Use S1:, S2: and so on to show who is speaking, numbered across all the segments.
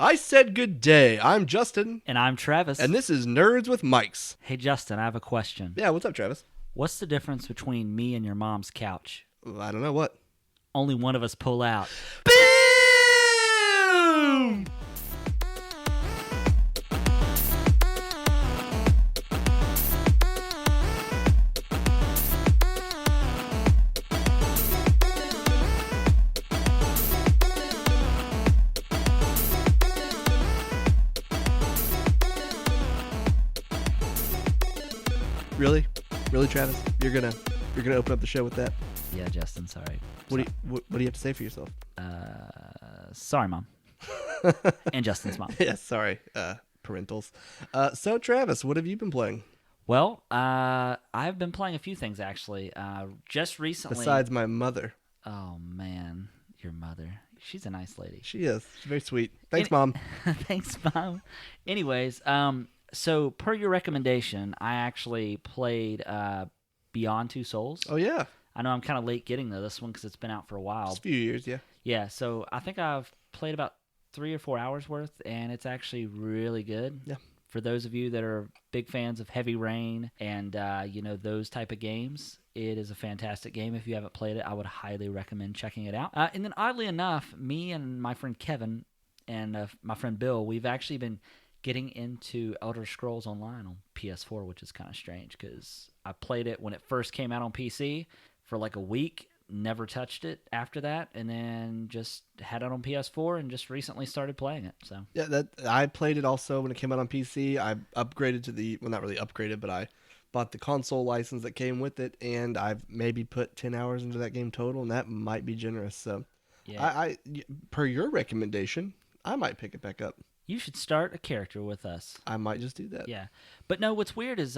S1: I said good day. I'm Justin.
S2: And I'm Travis.
S1: And this is Nerds with Mics.
S2: Hey, Justin, I have a question.
S1: Yeah, what's up, Travis?
S2: What's the difference between me and your mom's couch?
S1: I don't know what.
S2: Only one of us pull out.
S1: Boom! Really, Travis? You're gonna open up the show with that?
S2: Yeah, Justin, sorry.
S1: What do you have to say for yourself?
S2: Sorry, Mom. And Justin's mom.
S1: Yeah, sorry, parentals. So Travis, what have you been playing?
S2: Well, I've been playing a few things, actually. Just recently.
S1: Besides my mother.
S2: Oh, man. Your mother. She's a nice lady.
S1: She is. She's very sweet. Thanks, Mom.
S2: Thanks, Mom. Anyways, so per your recommendation, I actually played Beyond Two Souls.
S1: Oh, yeah.
S2: I know I'm kind of late getting to this one because it's been out for a while.
S1: Just a few years, yeah.
S2: Yeah, so I think I've played about 3 or 4 hours worth, and it's actually really good.
S1: Yeah.
S2: For those of you that are big fans of Heavy Rain and those type of games, it is a fantastic game. If you haven't played it, I would highly recommend checking it out. And then oddly enough, me and my friend Kevin and my friend Bill, we've actually been getting into Elder Scrolls Online on PS4, which is kind of strange because I played it when it first came out on PC for like a week, never touched it after that, and then just had it on PS4 and just recently started playing it. So
S1: yeah, I played it also when it came out on PC. I upgraded to not really upgraded, but I bought the console license that came with it, and I've maybe put 10 hours into that game total, and that might be generous. So yeah. I per your recommendation, I might pick it back up.
S2: You should start a character with us.
S1: I might just do that.
S2: Yeah. But no, what's weird is,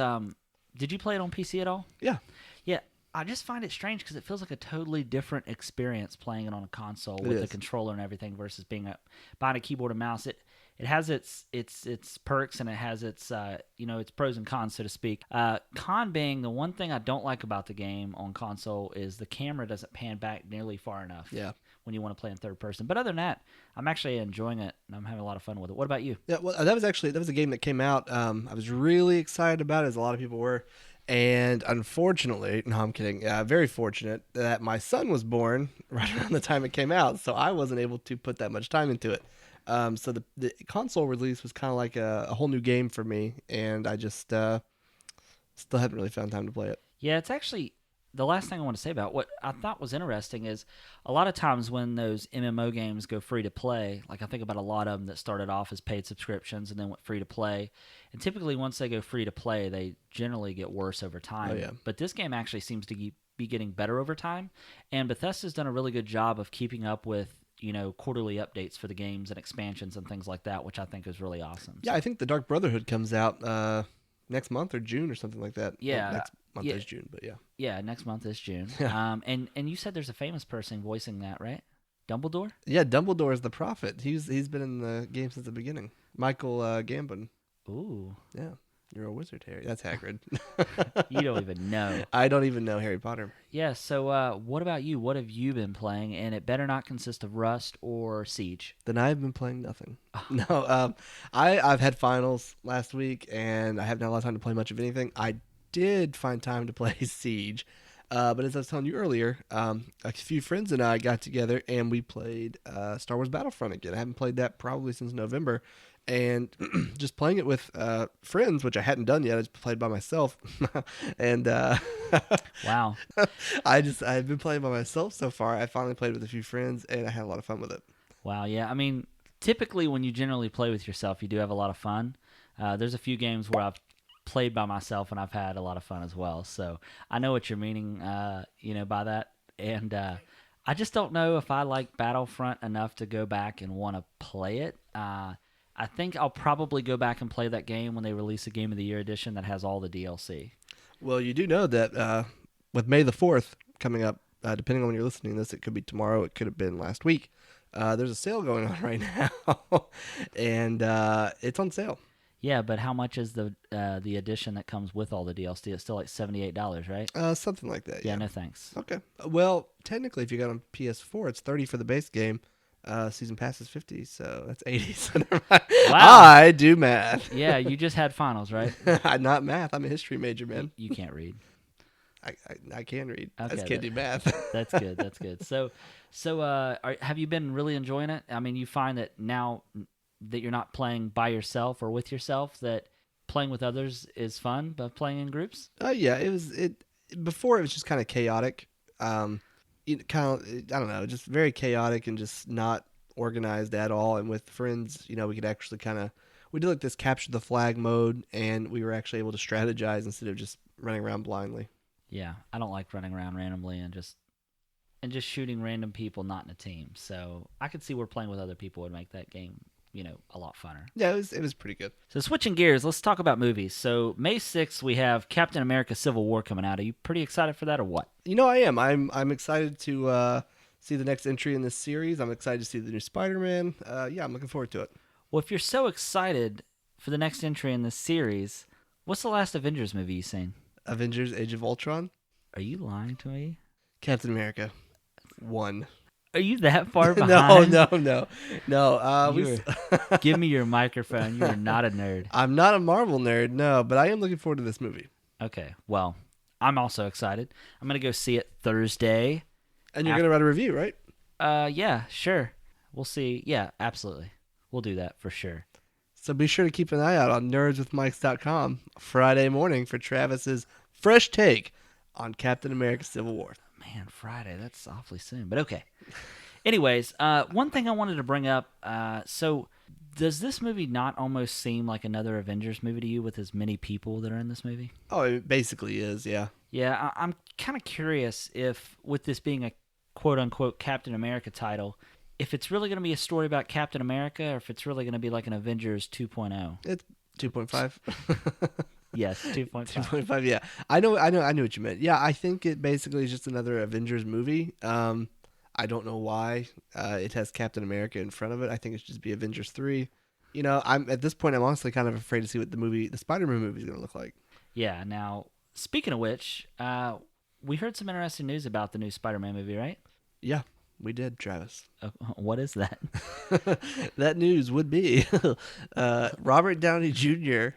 S2: did you play it on PC at all?
S1: Yeah.
S2: Yeah. I just find it strange because it feels like a totally different experience playing it on a console with the controller and everything versus being behind a keyboard and mouse. It has its perks and it has its its pros and cons, so to speak. Con being the one thing I don't like about the game on console is the camera doesn't pan back nearly far enough.
S1: Yeah.
S2: When you want to play in third person. But other than that, I'm actually enjoying it, and I'm having a lot of fun with it. What about you?
S1: Yeah, well, that was a game that came out. I was really excited about it, as a lot of people were. And unfortunately, no, I'm kidding. Very fortunate that my son was born right around the time it came out, so I wasn't able to put that much time into it. So the console release was kind of like a whole new game for me, and I just still haven't really found time to play it.
S2: Yeah, it's actually... The last thing I want to say about what I thought was interesting is a lot of times when those MMO games go free to play, like I think about a lot of them that started off as paid subscriptions and then went free to play. And typically once they go free to play, they generally get worse over time.
S1: Oh, yeah.
S2: But this game actually seems to be getting better over time. And Bethesda's done a really good job of keeping up with quarterly updates for the games and expansions and things like that, which I think is really awesome.
S1: Yeah, I think the Dark Brotherhood comes out next month or June or something like that.
S2: Yeah.
S1: Well, next month is June, but yeah.
S2: Yeah, next month is June.
S1: Yeah.
S2: And you said there's a famous person voicing that, right? Dumbledore?
S1: Yeah, Dumbledore is the prophet. He's been in the game since the beginning. Michael Gambon.
S2: Ooh.
S1: Yeah. You're a wizard, Harry. That's Hagrid.
S2: You don't even know.
S1: I don't even know Harry Potter.
S2: Yeah, so what about you? What have you been playing? And it better not consist of Rust or Siege.
S1: Then I've been playing nothing. No, I've had finals last week, and I haven't had a lot of time to play much of anything. I did find time to play Siege, but as I was telling you earlier, a few friends and I got together, and we played Star Wars Battlefront again. I haven't played that probably since November. And just playing it with friends, which I hadn't done yet. I just played by myself. And
S2: wow.
S1: I've been playing by myself so far. I finally played with a few friends, and I had a lot of fun with it.
S2: Wow, yeah. I mean, typically when you generally play with yourself, you do have a lot of fun. There's a few games where I've played by myself, and I've had a lot of fun as well. So I know what you're meaning, by that. And I just don't know if I like Battlefront enough to go back and want to play it. I think I'll probably go back and play that game when they release a Game of the Year edition that has all the DLC.
S1: Well, you do know that with May the 4th coming up, depending on when you're listening to this, it could be tomorrow, it could have been last week. There's a sale going on right now, and it's on sale.
S2: Yeah, but how much is the edition that comes with all the DLC? It's still like $78, right?
S1: Something like that.
S2: Yeah, no thanks.
S1: Okay. Well, technically, if you got on PS4, it's $30 for the base game. season pass is 50, so that's 80. So never mind.
S2: Wow.
S1: I do math.
S2: Yeah, you just had finals, right?
S1: I'm not math. I'm a history major, man.
S2: You can't read.
S1: I can read. I
S2: Okay,
S1: just can't do math.
S2: that's good. That's good. So, have you been really enjoying it? I mean, you find that now that you're not playing by yourself or with yourself, that playing with others is fun, but playing in groups?
S1: Yeah, before it was just kind of chaotic. I don't know, just very chaotic and just not organized at all. And with friends, we could actually we did like this capture the flag mode, and we were actually able to strategize instead of just running around blindly.
S2: Yeah, I don't like running around randomly and just shooting random people not in a team. So I could see where playing with other people would make that game, a lot funner.
S1: Yeah, it was pretty good.
S2: So switching gears, let's talk about movies. So May 6th, we have Captain America: Civil War coming out. Are you pretty excited for that, or what?
S1: I am. I'm excited to see the next entry in this series. I'm excited to see the new Spider-Man. Yeah, I'm looking forward to it.
S2: Well, if you're so excited for the next entry in this series, what's the last Avengers movie you've seen?
S1: Avengers: Age of Ultron.
S2: Are you lying to me?
S1: Captain America 1.
S2: Are you that far behind?
S1: No.
S2: Give me your microphone. You are not a nerd.
S1: I'm not a Marvel nerd, no, but I am looking forward to this movie.
S2: Okay, well, I'm also excited. I'm going to go see it Thursday.
S1: And you're going to write a review, right?
S2: Yeah, sure. We'll see. Yeah, absolutely. We'll do that for sure.
S1: So be sure to keep an eye out on nerdswithmics.com Friday morning for Travis's fresh take on Captain America: Civil War.
S2: Man, Friday, that's awfully soon, but okay. Anyways, one thing I wanted to bring up, so does this movie not almost seem like another Avengers movie to you with as many people that are in this movie?
S1: Oh, it basically is, yeah.
S2: Yeah, I'm kind of curious if, with this being a quote-unquote Captain America title, if it's really going to be a story about Captain America or if it's really going to be like an Avengers 2.0.
S1: It's 2.5.
S2: Yes, 2.5.
S1: 2.5, yeah. I know what you meant. Yeah, I think it basically is just another Avengers movie. I don't know why it has Captain America in front of it. I think it should just be Avengers 3. I'm at this point I'm honestly kind of afraid to see what the Spider-Man movie is going to look like.
S2: Yeah, now speaking of which, we heard some interesting news about the new Spider-Man movie, right?
S1: Yeah, we did, Travis.
S2: What is that?
S1: That news would be Robert Downey Jr.,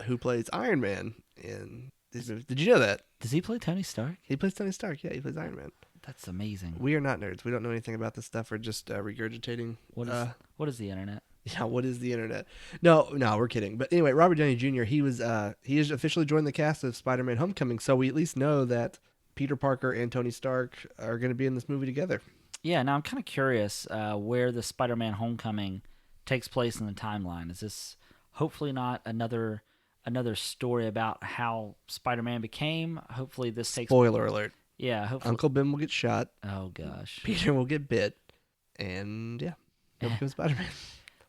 S1: who plays Iron Man in these movies. Did you know that?
S2: Does he play Tony Stark?
S1: He plays Tony Stark. Yeah, he plays Iron Man.
S2: That's amazing.
S1: We are not nerds. We don't know anything about this stuff. We're just regurgitating.
S2: What is the internet?
S1: Yeah, what is the internet? No, we're kidding. But anyway, Robert Downey Jr. He has officially joined the cast of Spider-Man: Homecoming, so we at least know that Peter Parker and Tony Stark are going to be in this movie together.
S2: Yeah, now I'm kind of curious where the Spider-Man: Homecoming takes place in the timeline. Is this hopefully not another story about how Spider-Man became? Hopefully this takes...
S1: Spoiler alert.
S2: Yeah, hopefully...
S1: Uncle Ben will get shot.
S2: Oh, gosh.
S1: Peter will get bit. And, yeah, he'll become Spider-Man.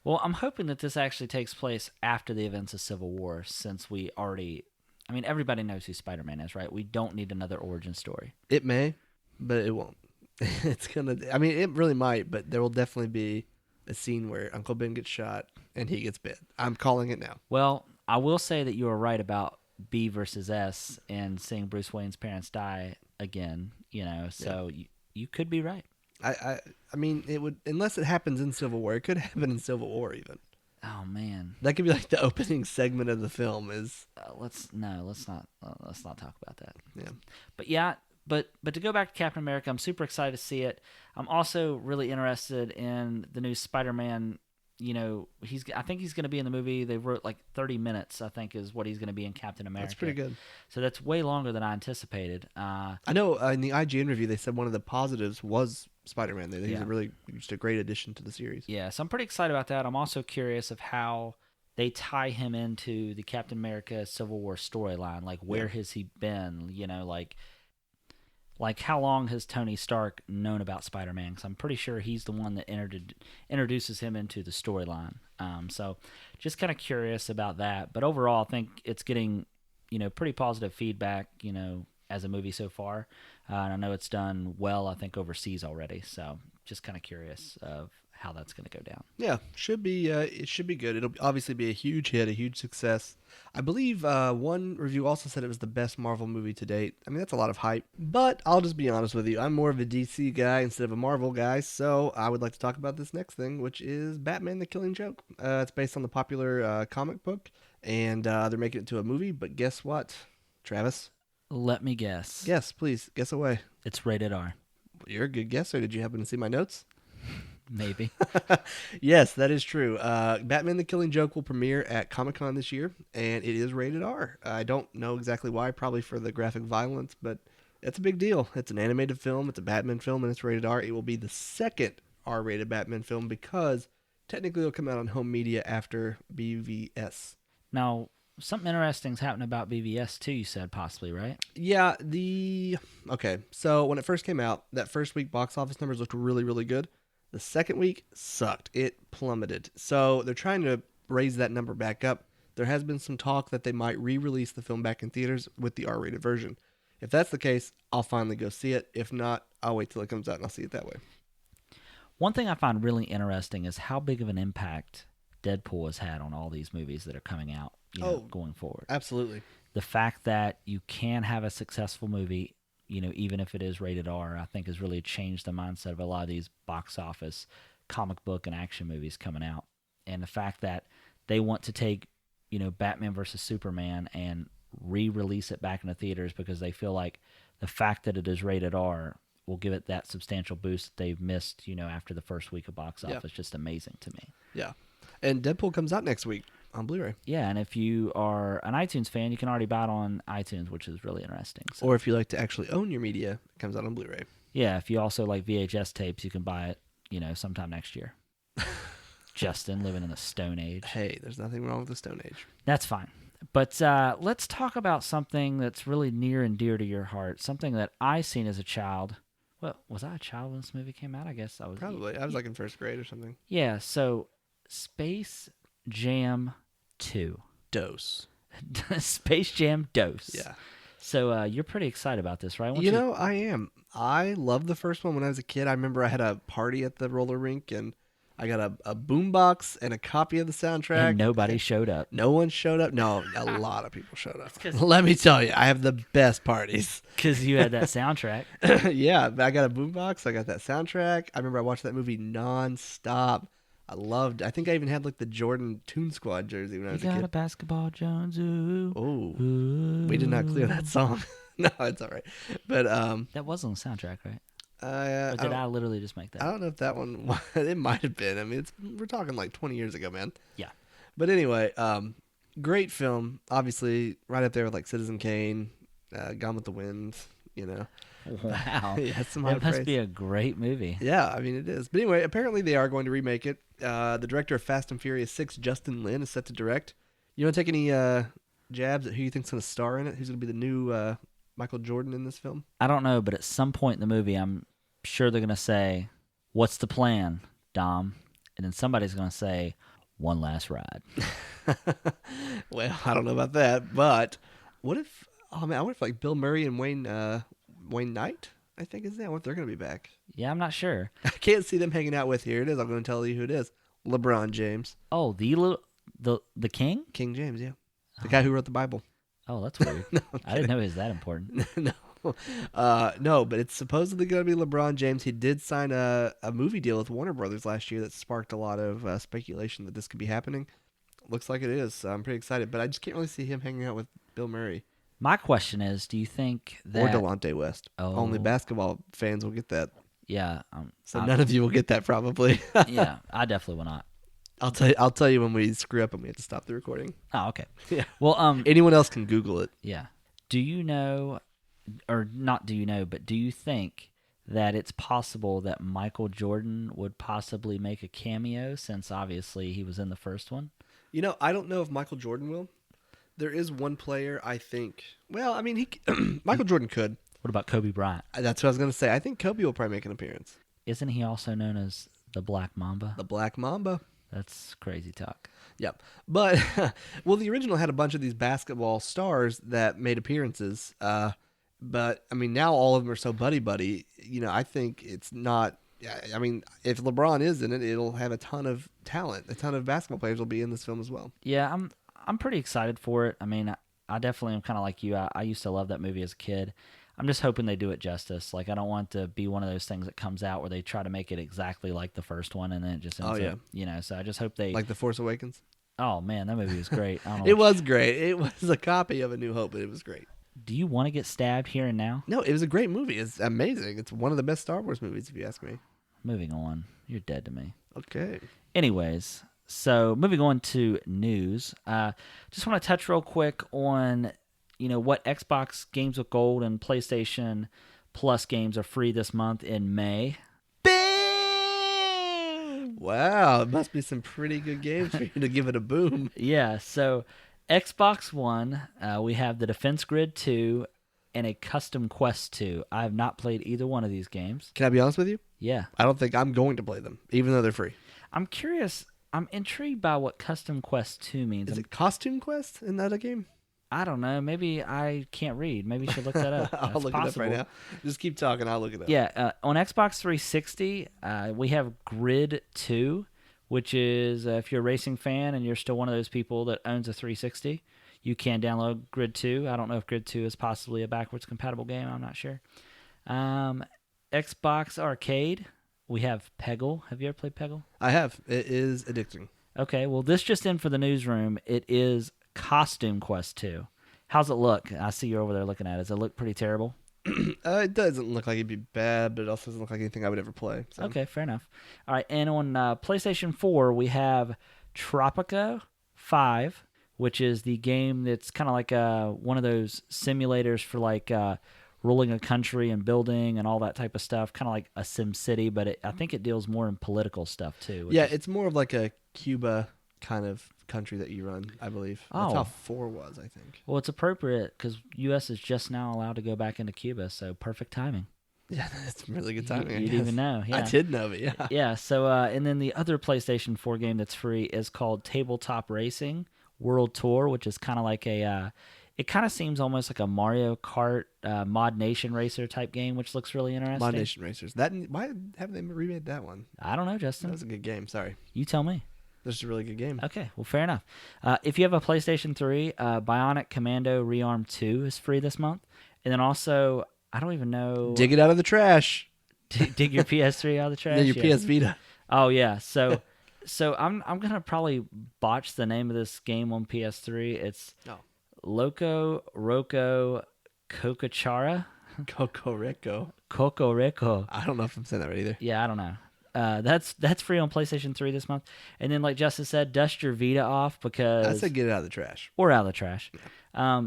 S2: Well, I'm hoping that this actually takes place after the events of Civil War, since we already... I mean, everybody knows who Spider-Man is, right? We don't need another origin story.
S1: It may, but it won't. It really might, but there will definitely be a scene where Uncle Ben gets shot and he gets bit. I'm calling it now.
S2: Well, I will say that you were right about B versus S and seeing Bruce Wayne's parents die again, so yeah. You could be right.
S1: I mean, it would, unless it happens in Civil War. It could happen in Civil War even.
S2: Oh man,
S1: that could be like the opening segment of the film. Is
S2: let's not talk about that.
S1: Yeah,
S2: but yeah. But to go back to Captain America, I'm super excited to see it. I'm also really interested in the new Spider-Man. I think he's going to be in the movie. They wrote like 30 minutes, I think, is what he's going to be in Captain America.
S1: That's pretty good.
S2: So that's way longer than I anticipated.
S1: I know in the IGN review, they said one of the positives was Spider-Man. He's just a great addition to the series.
S2: Yeah, so I'm pretty excited about that. I'm also curious of how they tie him into the Captain America Civil War storyline. Like, where has he been? Like, how long has Tony Stark known about Spider-Man? Because I'm pretty sure he's the one that introduces him into the storyline. So just kind of curious about that. But overall, I think it's getting, pretty positive feedback, as a movie so far. And I know it's done well, I think, overseas already. So just kind of curious of how that's going to go down.
S1: Yeah, should be. It should be good. It'll obviously be a huge hit, a huge success. I believe one review also said it was the best Marvel movie to date. I mean, that's a lot of hype. But I'll just be honest with you. I'm more of a DC guy instead of a Marvel guy, so I would like to talk about this next thing, which is Batman: The Killing Joke. It's based on the popular comic book, and they're making it into a movie. But guess what, Travis?
S2: Let me guess.
S1: Guess, please. Guess away.
S2: It's rated R.
S1: You're a good guesser. Did you happen to see my notes?
S2: Maybe.
S1: Yes, that is true. Batman: The Killing Joke will premiere at Comic-Con this year, and it is rated R. I don't know exactly why, probably for the graphic violence, but it's a big deal. It's an animated film, it's a Batman film, and it's rated R. It will be the second R-rated Batman film because technically it'll come out on home media after BVS.
S2: Now, something interesting's happened about BVS too, you said possibly, right?
S1: Yeah, okay, so when it first came out, that first week box office numbers looked really, really good. The second week sucked. It plummeted. So they're trying to raise that number back up. There has been some talk that they might re-release the film back in theaters with the R-rated version. If that's the case, I'll finally go see it. If not, I'll wait till it comes out and I'll see it that way.
S2: One thing I find really interesting is how big of an impact Deadpool has had on all these movies that are coming out, going forward.
S1: Absolutely.
S2: The fact that you can have a successful movie, even if it is rated R, I think has really changed the mindset of a lot of these box office comic book and action movies coming out. And the fact that they want to take, Batman versus Superman and re-release it back in the theaters because they feel like the fact that it is rated R will give it that substantial boost that they've missed, after the first week of box office.
S1: Yeah.
S2: Just amazing to me.
S1: Yeah. And Deadpool comes out next week on Blu-ray.
S2: Yeah, and if you are an iTunes fan, you can already buy it on iTunes, which is really interesting. So.
S1: Or if you like to actually own your media, it comes out on Blu-ray.
S2: Yeah, if you also like VHS tapes, you can buy it, sometime next year. Justin, living in the Stone Age.
S1: Hey, there's nothing wrong with the Stone Age.
S2: That's fine. But let's talk about something that's really near and dear to your heart, something that I seen as a child. Well, was I a child when this movie came out? I guess I was.
S1: Probably. I was like in first grade or something.
S2: Yeah, so Space Jam 2.
S1: Dose.
S2: Space Jam Dose.
S1: Yeah.
S2: So you're pretty excited about this, right?
S1: I am. I loved the first one when I was a kid. I remember I had a party at the roller rink, and I got a boombox and a copy of the soundtrack.
S2: And nobody showed up.
S1: No one showed up. No, a lot of people showed up. Let me tell you, I have the best parties.
S2: Because you had that soundtrack.
S1: Yeah, but I got a boombox. I got that soundtrack. I remember I watched that movie nonstop. I think I even had like the Jordan Toon Squad jersey when I was a kid.
S2: You got a basketball, Jones. Ooh.
S1: Oh,
S2: Ooh.
S1: we did not clear that song. No, it's all right. But
S2: that was on the soundtrack, right?
S1: Or
S2: did I literally just make that?
S1: I don't know if that one. It might have been. I mean, we're talking like 20 years ago, man.
S2: Yeah.
S1: But anyway, great film. Obviously, right up there with like Citizen Kane, Gone with the Wind.
S2: Wow.
S1: Yeah, some
S2: that must
S1: praise.
S2: be a great movie.
S1: Yeah, I mean it is. But anyway, apparently they are going to remake it. The director of Fast and Furious 6, Justin Lin, is set to direct. You want to take any jabs at who you think's going to star in it? Who's going to be the new Michael Jordan in this film?
S2: I don't know, but at some point in the movie, I'm sure they're going to say, "What's the plan, Dom?" And then somebody's going to say, "One last ride."
S1: Well, I don't know about that, but what if? Oh man, I wonder if like Bill Murray and Wayne Knight, I think is that. What if they're going to be back?
S2: Yeah, I'm not sure.
S1: I can't see them hanging out with. Here it is. I'm going to tell you who it is. LeBron James.
S2: Oh, the king?
S1: King James, yeah. The guy who wrote the Bible.
S2: Oh, that's weird.
S1: No,
S2: I didn't know he was that important.
S1: No, but it's supposedly going to be LeBron James. He did sign a movie deal with Warner Brothers last year that sparked a lot of speculation that this could be happening. Looks like it is. So I'm pretty excited, but I just can't really see him hanging out with Bill Murray.
S2: My question is, do you think that...
S1: Or Delonte West.
S2: Oh.
S1: Only basketball fans will get that.
S2: Yeah.
S1: So none of you will get that probably.
S2: Yeah, I definitely will not.
S1: I'll tell you when we screw up and we have to stop the recording.
S2: Oh, okay.
S1: Yeah.
S2: Well,
S1: anyone else can Google it.
S2: Yeah. Do you know, or not do you know, but do you think that it's possible that Michael Jordan would possibly make a cameo since obviously he was in the first one?
S1: I don't know if Michael Jordan will. There is one player I think. Well, I mean, Michael Jordan could.
S2: What about Kobe Bryant?
S1: That's what I was going to say. I think Kobe will probably make an appearance.
S2: Isn't he also known as the Black Mamba?
S1: The Black Mamba.
S2: That's crazy talk.
S1: Yep. But, well, the original had a bunch of these basketball stars that made appearances. But, I mean, now all of them are so buddy-buddy. I think it's not Yeah, I mean, if LeBron is in it, it'll have a ton of talent. A ton of basketball players will be in this film as well.
S2: Yeah, I'm pretty excited for it. I mean, I definitely am kind of like you. I used to love that movie as a kid. I'm just hoping they do it justice. Like, I don't want to be one of those things that comes out where they try to make it exactly like the first one, and then it just ends up, So I just hope they.
S1: Like The Force Awakens.
S2: Oh man, that movie was great. I don't know
S1: It was great. It was a copy of A New Hope, but it was great.
S2: Do you want to get stabbed here and now?
S1: No, it was a great movie. It's amazing. It's one of the best Star Wars movies, if you ask me.
S2: Moving on. You're dead to me.
S1: Okay.
S2: Anyways, so moving on to news. Just want to touch real quick on, what Xbox Games with Gold and PlayStation Plus games are free this month in May.
S1: Boom! Wow, it must be some pretty good games for you to give it a boom.
S2: Yeah, so Xbox One, we have the Defense Grid 2 and a Custom Quest 2. I have not played either one of these games.
S1: Can I be honest with you?
S2: Yeah.
S1: I don't think I'm going to play them, even though they're free.
S2: I'm curious. I'm intrigued by what Custom Quest 2 means.
S1: Is it Costume Quest? Isn't that a game?
S2: I don't know. Maybe I can't read. Maybe you should look that up.
S1: I'll look it up right now. Just keep talking. I'll look it up.
S2: Yeah. On Xbox 360, we have Grid 2, which is if you're a racing fan and you're still one of those people that owns a 360, you can download Grid 2. I don't know if Grid 2 is possibly a backwards compatible game. I'm not sure. Xbox Arcade, we have Peggle. Have you ever played Peggle?
S1: I have. It is addicting.
S2: Okay, well, this just in for the newsroom. It is Costume Quest 2. How's it look? I see you're over there looking at it. Does it look pretty terrible?
S1: It doesn't look like it'd be bad, but it also doesn't look like anything I would ever play. So.
S2: Okay, fair enough. All right, and on PlayStation 4, we have Tropico 5, which is the game that's kind of like one of those simulators for like ruling a country and building and all that type of stuff, kind of like a Sim City, but I think it deals more in political stuff too.
S1: Yeah, it's more of like a Cuba kind of country that you run, I believe. That's how 4 was, I think.
S2: Well, it's appropriate because U.S. is just now allowed to go back into Cuba, so perfect timing.
S1: Yeah, that's really good timing.
S2: You didn't even know. Yeah.
S1: I did know, but yeah.
S2: Yeah, so and then the other PlayStation 4 game that's free is called Tabletop Racing World Tour, which is kind of like it kind of seems almost like a Mario Kart Mod Nation Racer type game, which looks really interesting.
S1: Mod Nation Racers. Why haven't they remade that one?
S2: I don't know, Justin.
S1: That was a good game. Sorry.
S2: You tell me.
S1: That's a really good game.
S2: Okay, well, fair enough. If you have a PlayStation 3, Bionic Commando Rearm 2 is free this month. And then also, I don't even know...
S1: Dig it out of the trash.
S2: Dig your PS3 out of the trash?
S1: Yeah, your PS Vita.
S2: Oh, yeah. So I'm going to probably botch the name of this game on PS3. It's Loco Roco Cocachara. Cocorico.
S1: I don't know if I'm saying that right either.
S2: Yeah, I don't know. That's free on PlayStation 3 this month. And then, like Justin said, dust your Vita off because...
S1: I said get it out of the trash.
S2: Or out of the trash. Yeah.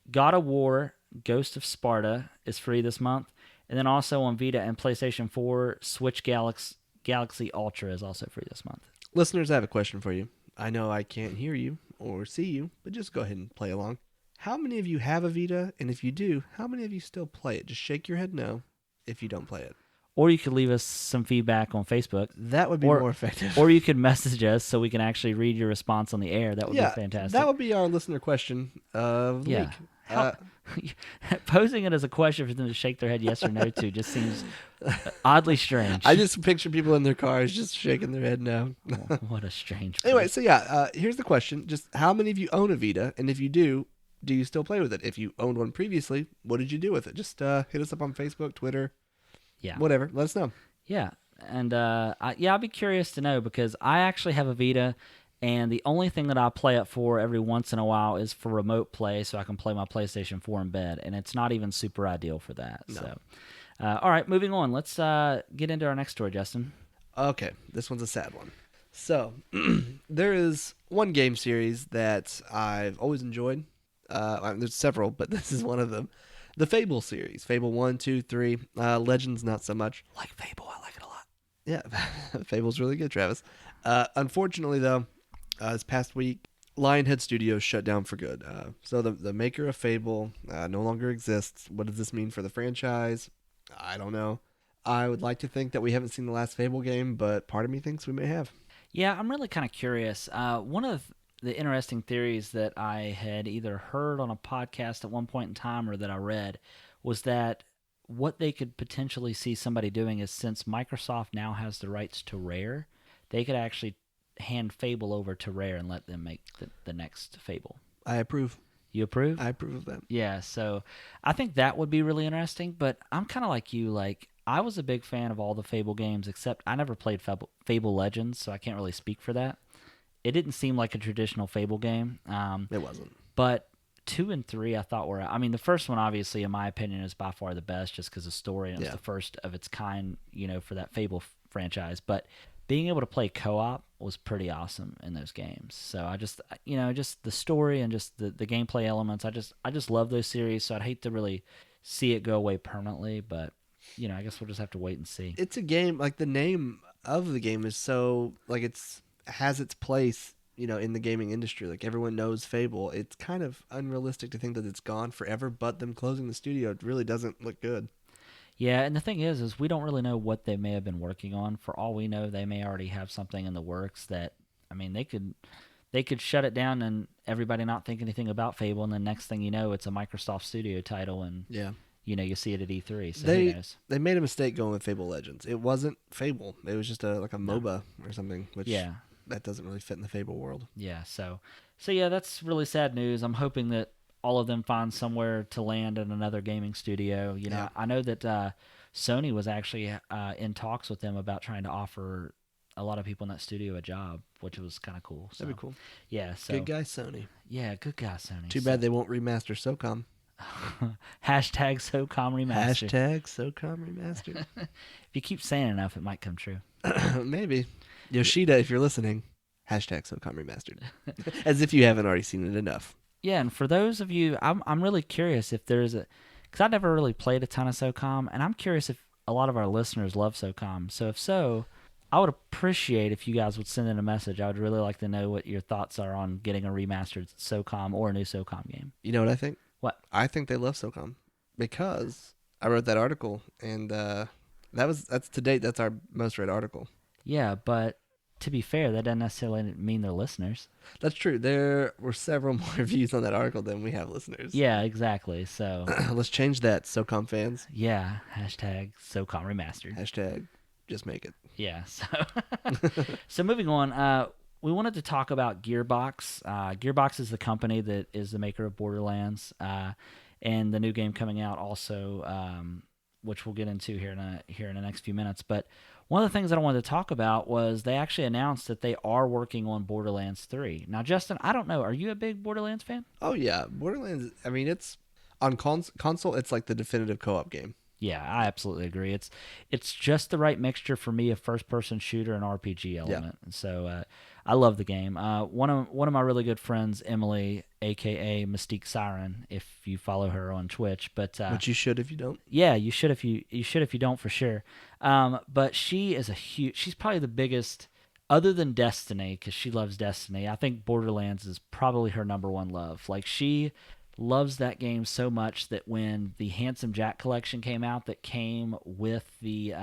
S2: God of War, Ghost of Sparta is free this month. And then also on Vita and PlayStation 4, Switch Galaxy Ultra is also free this month.
S1: Listeners, I have a question for you. I know I can't hear you or see you, but just go ahead and play along. How many of you have a Vita? And if you do, how many of you still play it? Just shake your head no if you don't play it.
S2: Or you could leave us some feedback on Facebook.
S1: That would be more effective.
S2: Or you could message us so we can actually read your response on the air. That would be fantastic.
S1: That would be our listener question of the week.
S2: Posing it as a question for them to shake their head yes or no to just seems oddly strange.
S1: I just picture people in their cars just shaking their head no.
S2: What a strange place.
S1: Anyway, so here's the question. Just how many of you own a Vita? And if you do you still play with it? If you owned one previously, what did you do with it? Just hit us up on Facebook, Twitter. Yeah. Whatever. Let us know.
S2: Yeah. And I'll be curious to know because I actually have a Vita, and the only thing that I play it for every once in a while is for remote play so I can play my PlayStation 4 in bed, and it's not even super ideal for that. No. So, all right, moving on. Let's get into our next story, Justin.
S1: Okay. This one's a sad one. So, there is one game series that I've always enjoyed. There's several, but this is one of them. The Fable series. Fable 1, 2, 3. Legends, not so much.
S2: Like Fable. I like it a lot.
S1: Yeah, Fable's really good, Travis. Unfortunately, though, this past week, Lionhead Studios shut down for good. So the maker of Fable no longer exists. What does this mean for the franchise? I don't know. I would like to think that we haven't seen the last Fable game, but part of me thinks we may have.
S2: Yeah, I'm really kind of curious. One of the interesting theories that I had either heard on a podcast at one point in time or that I read was that what they could potentially see somebody doing is, since Microsoft now has the rights to Rare, they could actually hand Fable over to Rare and let them make the next Fable.
S1: I approve.
S2: You approve?
S1: I approve of that.
S2: Yeah, so I think that would be really interesting, but I'm kind of like you. Like, I was a big fan of all the Fable games, except I never played Fable Legends, so I can't really speak for that. It didn't seem like a traditional Fable game.
S1: It wasn't.
S2: But 2 and 3 I thought were, I mean, the first one, obviously, in my opinion, is by far the best just because of story, and it's the first of its kind, for that Fable franchise. But being able to play co-op was pretty awesome in those games. So I just, just the story and just the gameplay elements, I just love those series. So I'd hate to really see it go away permanently, but I guess we'll just have to wait and see.
S1: It's a game, like the name of the game is so, like, has its place, in the gaming industry. Like, everyone knows Fable. It's kind of unrealistic to think that it's gone forever, but them closing the studio really doesn't look good.
S2: Yeah, and the thing is we don't really know what they may have been working on. For all we know, they may already have something in the works that, I mean, they could shut it down and everybody not think anything about Fable, and the next thing you know, it's a Microsoft Studio title, and you see it at E3. So who knows?
S1: They made a mistake going with Fable Legends. It wasn't Fable. It was just a MOBA or something, which that doesn't really fit in the Fable world.
S2: Yeah, so yeah, that's really sad news. I'm hoping that all of them find somewhere to land in another gaming studio. I know that Sony was actually in talks with them about trying to offer a lot of people in that studio a job, which was kind of cool. So,
S1: that'd be cool.
S2: Yeah. So
S1: good guy, Sony.
S2: Yeah, good guy, Sony.
S1: Too bad they won't remaster SOCOM.
S2: Hashtag SOCOM remastered.
S1: Hashtag SOCOM remastered.
S2: If you keep saying enough, it might come true.
S1: Maybe. Yoshida, if you're listening, hashtag SOCOM remastered. As if you haven't already seen it enough. Yeah,
S2: and for those of you, I'm really curious if there's because I never really played a ton of SOCOM, and I'm curious if a lot of our listeners love SOCOM. So if so, I would appreciate if you guys would send in a message. I would really like to know what your thoughts are on getting a remastered SOCOM or a new SOCOM game.
S1: You know what I think?
S2: What?
S1: I think they love SOCOM because I wrote that article, and that's to date, that's our most read article.
S2: Yeah, but to be fair, that doesn't necessarily mean they're listeners.
S1: That's true. There were several more views on that article than we have listeners.
S2: Yeah, exactly. So
S1: let's change that, SOCOM fans.
S2: Yeah, hashtag SOCOM remastered.
S1: Hashtag just make it.
S2: Yeah. So moving on, we wanted to talk about Gearbox. Gearbox is the company that is the maker of Borderlands, and the new game coming out also, which we'll get into here in the next few minutes. But one of the things that I wanted to talk about was they actually announced that they are working on Borderlands 3. Now, Justin, I don't know. Are you a big Borderlands fan?
S1: Oh, yeah. Borderlands, I mean, it's on console, it's like the definitive co-op game.
S2: Yeah, I absolutely agree. It's just the right mixture for me of first-person shooter and RPG element. Yeah. So I love the game. One of my really good friends, Emily, a.k.a. Mystique Siren, if you follow her on Twitch. But
S1: which you should if you don't.
S2: Yeah, you should if you don't, for sure. But she is she's probably the biggest, other than Destiny, because she loves Destiny. I think Borderlands is probably her number one love. Like, she loves that game so much that when the Handsome Jack collection came out, that came with the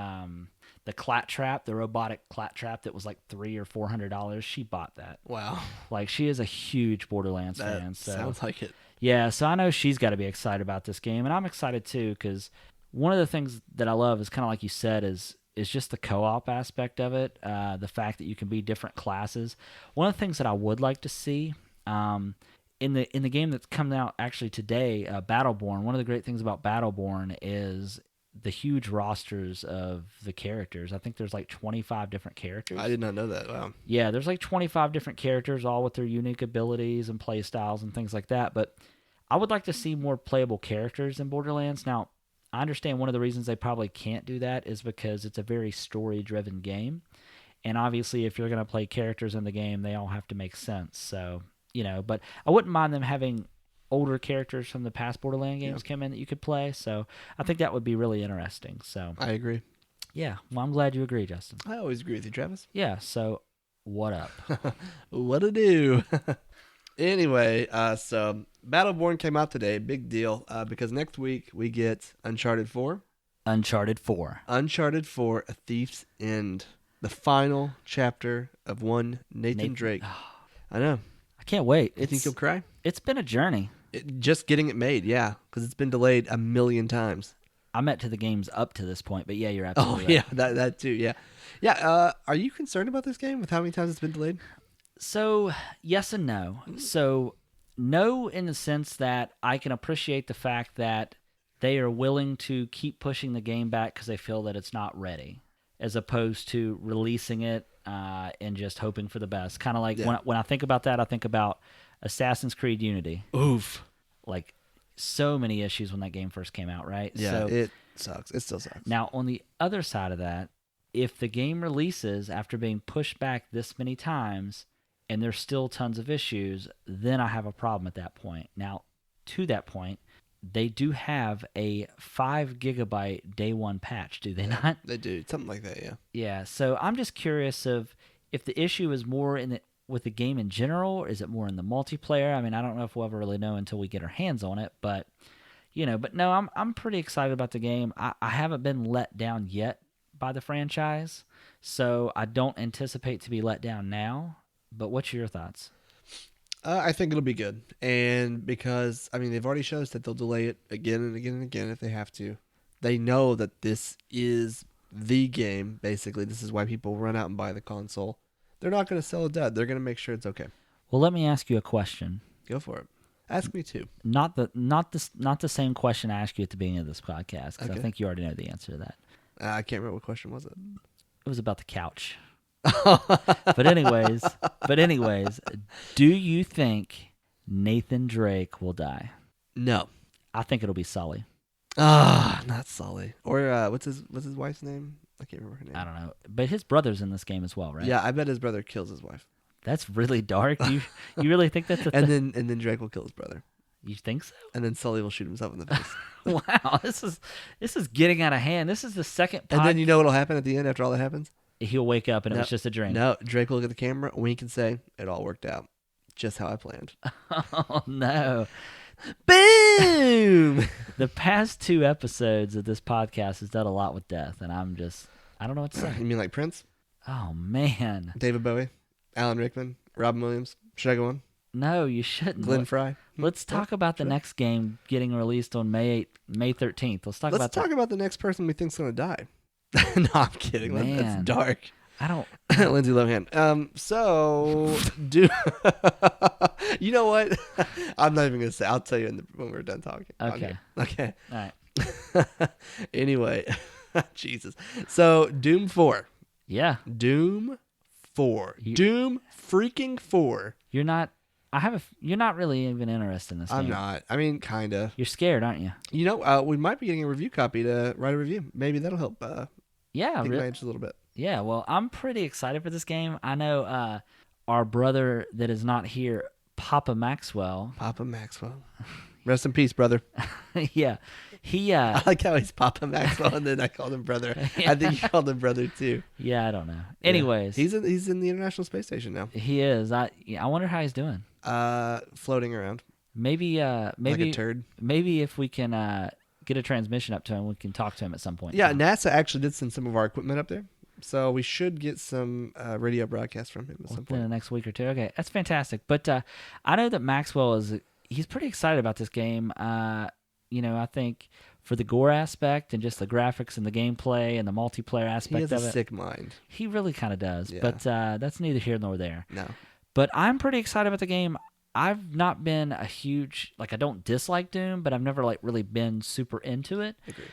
S2: clat trap, the robotic clat trap that was like $300 or $400, she bought that.
S1: Wow.
S2: Like, she is a huge Borderlands fan. So
S1: sounds like it.
S2: Yeah, so I know she's got to be excited about this game, and I'm excited too, because one of the things that I love is, kind of like you said, is just the co-op aspect of it, the fact that you can be different classes. One of the things that I would like to see, in the game that's coming out actually today, Battleborn, one of the great things about Battleborn is the huge rosters of the characters. I think there's like 25 different characters.
S1: I did not know that. Wow.
S2: Yeah, there's like 25 different characters, all with their unique abilities and play styles and things like that. But I would like to see more playable characters in Borderlands. Now, I understand one of the reasons they probably can't do that is because it's a very story-driven game. And obviously, if you're going to play characters in the game, they all have to make sense. So, but I wouldn't mind them having older characters from the past Borderlands games come in that you could play. So I think that would be really interesting. So
S1: I agree.
S2: Yeah. Well, I'm glad you agree, Justin.
S1: I always agree with you, Travis.
S2: Yeah. So what up?
S1: What to do? Anyway, so Battleborn came out today. Big deal, because next week we get Uncharted 4.
S2: Uncharted 4.
S1: Uncharted 4, A Thief's End. The final chapter of one Nathan Drake. I know.
S2: I can't wait.
S1: You think you'll cry?
S2: It's been a journey.
S1: Just getting it made, yeah, because it's been delayed a million times.
S2: I meant to the games up to this point, but yeah, you're
S1: Oh
S2: absolutely right.
S1: yeah, that too. Yeah, yeah. Are you concerned about this game with how many times it's been delayed?
S2: So, yes and no. So, no, in the sense that I can appreciate the fact that they are willing to keep pushing the game back because they feel that it's not ready, as opposed to releasing it and just hoping for the best. Kind of like
S1: Yeah.
S2: when I think about that, I think about Assassin's Creed Unity.
S1: Oof.
S2: Like, so many issues when that game first came out, right?
S1: Yeah,
S2: So,
S1: it sucks. It still sucks.
S2: now, on the other side of that, if the game releases after being pushed back this many times and there's still tons of issues, then I have a problem at that point. Now, to that point, they do have a 5 gigabyte day one patch, do they not?
S1: They do something like that. Yeah.
S2: Yeah, so I'm just curious of if the issue is more in the with the game in general, or is it more in the multiplayer? I mean, I don't know if we'll ever really know until we get our hands on it, but but no, I'm pretty excited about the game. I haven't been let down yet by the franchise, so I don't anticipate to be let down now. But what's your thoughts?
S1: I think it'll be good, and because I mean they've already shown us that they'll delay it again and again and again if they have to. They know that this is the game. Basically, this is why people run out and buy the console. They're not going to sell it dead. They're going to make sure it's okay.
S2: Well, let me ask you a question.
S1: Go for it. Ask me too.
S2: Not the same question I asked you at the beginning of this podcast, because I
S1: Okay.
S2: think you already know the answer to that.
S1: I can't remember what question was it.
S2: It was about the couch. But anyways, do you think Nathan Drake will die?
S1: No.
S2: I think it'll be Sully.
S1: Not Sully. Or what's his wife's name? I can't remember her name.
S2: I don't know, but his brother's in this game as well, right?
S1: Yeah, I bet his brother kills his wife,
S2: That's really dark. You really think that's a
S1: and
S2: thing?
S1: then Drake will kill his brother,
S2: You think so?
S1: and then Sully will shoot himself in the face.
S2: Wow, this is getting out of hand. This is the second
S1: And
S2: pod.
S1: then you know what'll happen at the end after all that happens?
S2: He'll wake up and it
S1: No.
S2: was just a dream.
S1: No, Drake will look at the camera, wink, and say, "It all worked out, just how I planned."
S2: Oh no.
S1: Boom!
S2: The past 2 episodes of this podcast has done a lot with death, and I don't know what to say.
S1: You mean like Prince,
S2: Oh man.
S1: David Bowie, Alan Rickman, Robin Williams? Should I go on?
S2: No, you shouldn't.
S1: Glenn Fry?
S2: Let's talk about the next game getting released on May 13th. Let's talk
S1: Let's
S2: about
S1: talk
S2: that.
S1: about the next person we think's gonna die. No, I'm kidding. That's
S2: Man.
S1: dark.
S2: I don't
S1: Lindsay Lohan. So do you know what? I'm not even gonna say. I'll tell you when we're done talking.
S2: Okay.
S1: Okay.
S2: All right.
S1: Anyway, Jesus. So Doom 4.
S2: Yeah.
S1: Doom 4. Doom freaking 4.
S2: You're not you're not really even interested in this
S1: I'm
S2: game.
S1: not. I mean, kinda.
S2: You're scared, aren't you?
S1: You know, we might be getting a review copy to write a review. Maybe that'll help
S2: Yeah,
S1: pique my
S2: really.
S1: interest a little bit.
S2: Yeah, well, I'm pretty excited for this game. I know our brother that is not here, Papa Maxwell.
S1: Papa Maxwell. Rest in peace, brother.
S2: Yeah. He
S1: I like how he's Papa Maxwell, and then I called him brother. I think you called him brother too.
S2: yeah, I don't know. Anyways,
S1: Yeah. He's in the International Space Station now.
S2: he is. I wonder how he's doing.
S1: Floating around
S2: Maybe
S1: like a turd.
S2: maybe if we can get a transmission up to him, we can talk to him at some point.
S1: Yeah, NASA actually did send some of our equipment up there, so we should get some radio broadcast from him at some
S2: within the
S1: point.
S2: next week or two. Okay, that's fantastic. But I know that Maxwell he's pretty excited about this game. I think for the gore aspect and just the graphics and the gameplay and the multiplayer aspect
S1: He has
S2: of
S1: a
S2: it,
S1: sick mind.
S2: he really kind of does.
S1: Yeah.
S2: But that's neither here nor there.
S1: No,
S2: But I'm pretty excited about the game. I've not been a huge I don't dislike Doom, but I've never really been super into it.
S1: agree.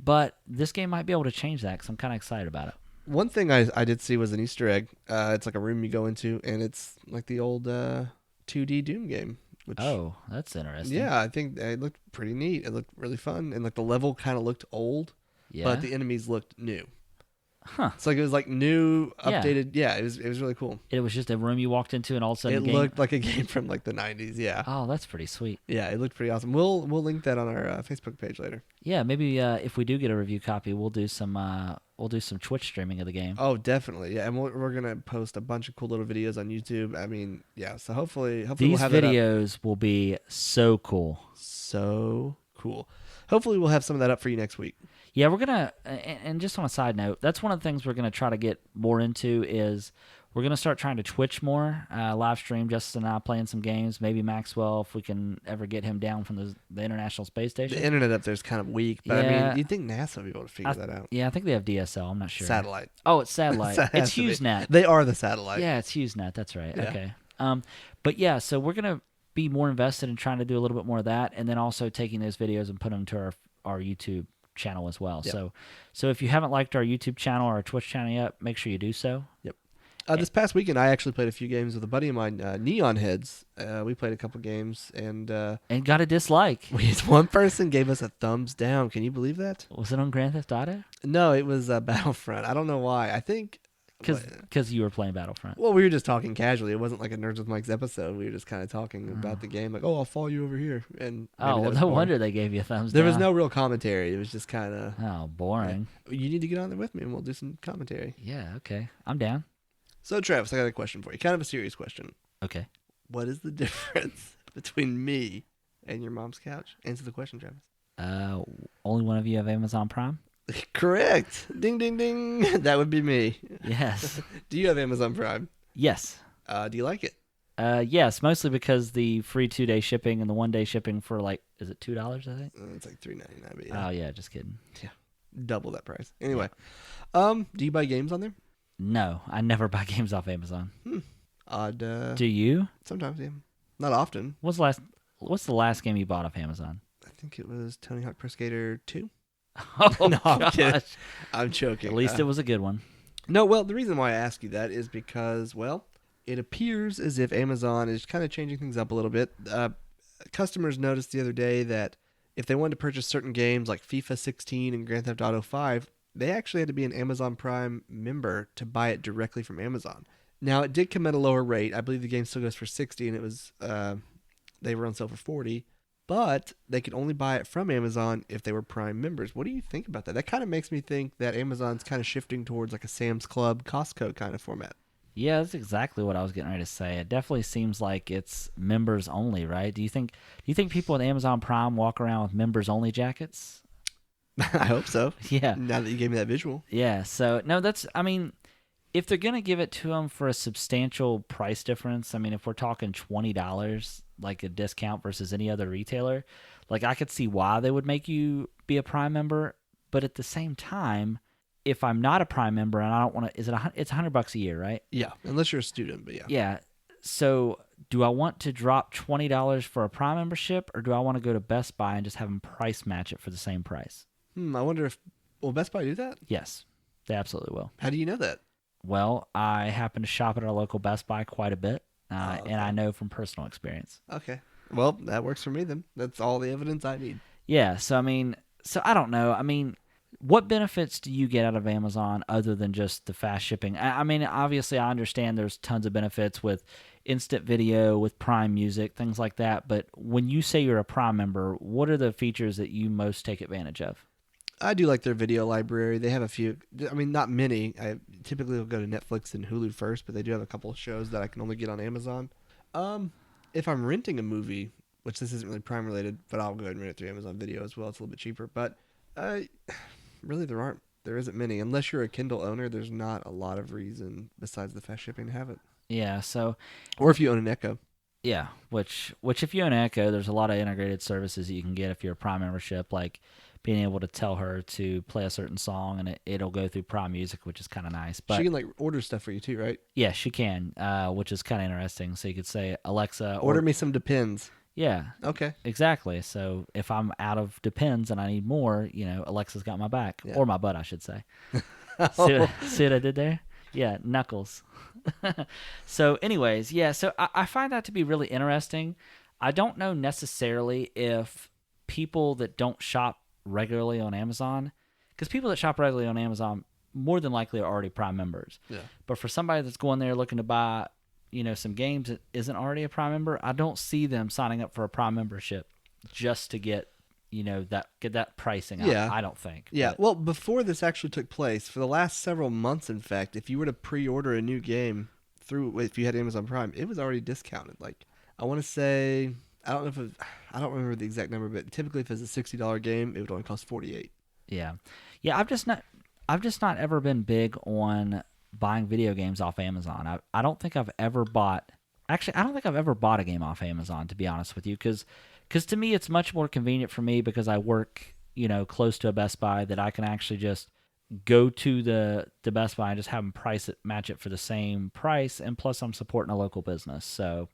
S2: But this game might be able to change that because I'm kind of excited about it.
S1: One thing I did see was an Easter egg. It's like a room you go into, and it's like the old 2D Doom game. Which,
S2: Oh, that's interesting.
S1: yeah, I think it looked pretty neat. It looked really fun, and like the level kind of looked old,
S2: Yeah.
S1: but the enemies looked new.
S2: Huh.
S1: It's like it was like new,
S2: Yeah.
S1: updated. Yeah, it was really cool.
S2: It was just a room you walked into, and all of a sudden
S1: It
S2: the game.
S1: looked like a game from like the 90s. Yeah,
S2: Oh, that's pretty sweet.
S1: yeah, it looked pretty awesome. We'll link that on our Facebook page later.
S2: Yeah, maybe if we do get a review copy, we'll do some Twitch streaming of the game.
S1: Oh, definitely. Yeah, and we're gonna post a bunch of cool little videos on YouTube. I mean, yeah. So hopefully
S2: These
S1: we'll have that up.
S2: videos will be so cool.
S1: So cool. Hopefully we'll have some of that up for you next week.
S2: Yeah, we're gonna. And just on a side note, that's one of the things we're gonna try to get more into is We're going to start trying to Twitch more, live stream Justin and I playing some games. Maybe Maxwell, if we can ever get him down from the International Space Station.
S1: The internet up there is kind of weak, but I
S2: Yeah.
S1: mean, you'd think NASA would be able to figure that out.
S2: Yeah, I think they have DSL. I'm not sure.
S1: Satellite.
S2: Oh, it's satellite.
S1: It has
S2: It's
S1: to be.
S2: HughesNet.
S1: They are the satellite.
S2: Yeah, it's HughesNet. That's right.
S1: Yeah.
S2: Okay. But yeah, so we're going to be more invested in trying to do a little bit more of that, and then also taking those videos and putting them to our YouTube channel as well.
S1: Yep.
S2: So if you haven't liked our YouTube channel or our Twitch channel yet, make sure you do so.
S1: Yep. This past weekend, I actually played a few games with a buddy of mine, Neon Heads. We played a couple games, and
S2: got a dislike.
S1: one person gave us a thumbs down. Can you believe that?
S2: Was it on Grand Theft Auto?
S1: No, it was Battlefront. I don't know why. I think
S2: because you were playing Battlefront.
S1: Well, we were just talking casually. It wasn't like a Nerds with Mike's episode. We were just kind of talking about the game. Like, oh, I'll follow you over here. And
S2: no wonder they gave you a thumbs down.
S1: There was no real commentary. It was just kind of...
S2: Oh, boring.
S1: You need to get on there with me, and we'll do some commentary.
S2: Yeah, okay. I'm down.
S1: So, Travis, I got a question for you. Kind of a serious question.
S2: Okay.
S1: What is the difference between me and your mom's couch? Answer the question, Travis.
S2: Only one of you have Amazon Prime?
S1: Correct. Ding, ding, ding. That would be me.
S2: Yes.
S1: Do you have Amazon Prime?
S2: Yes.
S1: Do you like it?
S2: Yes, mostly because the free 2-day shipping and the 1-day shipping for is it $2, I think?
S1: It's like $3.99, but yeah.
S2: Oh, yeah, just kidding.
S1: Yeah. Double that price. Anyway, do you buy games on there?
S2: No, I never buy games off Amazon.
S1: Odd.
S2: Do you?
S1: Sometimes, yeah. Not often.
S2: What's the last game you bought off Amazon?
S1: I think it was Tony Hawk Pro Skater 2.
S2: Oh,
S1: no, I'm kidding. I'm joking.
S2: At least it was a good one.
S1: No, well, the reason why I ask you that is because, well, it appears as if Amazon is kind of changing things up a little bit. Customers noticed the other day that if they wanted to purchase certain games like FIFA 16 and Grand Theft Auto 5, they actually had to be an Amazon Prime member to buy it directly from Amazon. Now, it did come at a lower rate. I believe the game still goes for $60, and it was they were on sale for $40. But they could only buy it from Amazon if they were Prime members. What do you think about that? That kind of makes me think that Amazon's kind of shifting towards like a Sam's Club, Costco kind of format.
S2: Yeah, that's exactly what I was getting ready to say. It definitely seems like it's members only, right? Do you think people with Amazon Prime walk around with members only jackets?
S1: I hope so.
S2: Yeah.
S1: Now that you gave me that visual.
S2: Yeah. So no, if they're gonna give it to them for a substantial price difference, if we're talking $20, like a discount versus any other retailer, like I could see why they would make you be a Prime member. But at the same time, if I'm not a Prime member and I don't want to, it's $100 a year, right?
S1: Yeah, unless you're a student, but yeah.
S2: Yeah. So do I want to drop $20 for a Prime membership, or do I want to go to Best Buy and just have them price match it for the same price?
S1: I wonder will Best Buy do that?
S2: Yes, they absolutely will.
S1: How do you know that?
S2: Well, I happen to shop at our local Best Buy quite a bit,
S1: okay.
S2: and I know from personal experience.
S1: Okay. Well, that works for me then. That's all the evidence I need.
S2: Yeah, so I don't know. What benefits do you get out of Amazon other than just the fast shipping? Obviously, I understand there's tons of benefits with instant video, with Prime Music, things like that. But when you say you're a Prime member, what are the features that you most take advantage of?
S1: I do like their video library. They have a few. Not many. I typically will go to Netflix and Hulu first, but they do have a couple of shows that I can only get on Amazon. If I'm renting a movie, which this isn't really Prime related, but I'll go ahead and rent it through Amazon Video as well. It's a little bit cheaper, but really there isn't many. Unless you're a Kindle owner, there's not a lot of reason besides the fast shipping to have it.
S2: Yeah. So,
S1: or if you own an Echo.
S2: Yeah, which if you own Echo, there's a lot of integrated services that you can get if you're a Prime membership, like being able to tell her to play a certain song and it'll go through Prime Music, which is kind of nice. But
S1: she can order stuff for you too, right?
S2: Yeah, she can, which is kind of interesting. So you could say, Alexa,
S1: order me some Depends.
S2: Yeah.
S1: Okay.
S2: Exactly. So if I'm out of Depends and I need more, Alexa's got my back, or my butt, I should say. See what I did there? Yeah, knuckles. So anyways, yeah, so I find that to be really interesting. I don't know necessarily if people that don't shop regularly on Amazon, because people that shop regularly on Amazon more than likely are already Prime members. Yeah. But for somebody that's going there looking to buy, some games that isn't already a Prime member, I don't see them signing up for a Prime membership just to get that pricing out.
S1: Yeah.
S2: I don't think.
S1: Yeah.
S2: But,
S1: well, before this actually took place, for the last several months, in fact, if you were to pre-order a new game if you had Amazon Prime, it was already discounted. Like, I want to say, I don't remember the exact number, but typically if it's a $60 game, it would only cost $48.
S2: Yeah. Yeah, I've just not ever been big on buying video games off Amazon. I don't think I've ever bought. Actually, I don't think I've ever bought a game off Amazon, to be honest with you, because to me it's much more convenient for me because I work close to a Best Buy that I can actually just go to the Best Buy and just have them match it for the same price, and plus I'm supporting a local business, so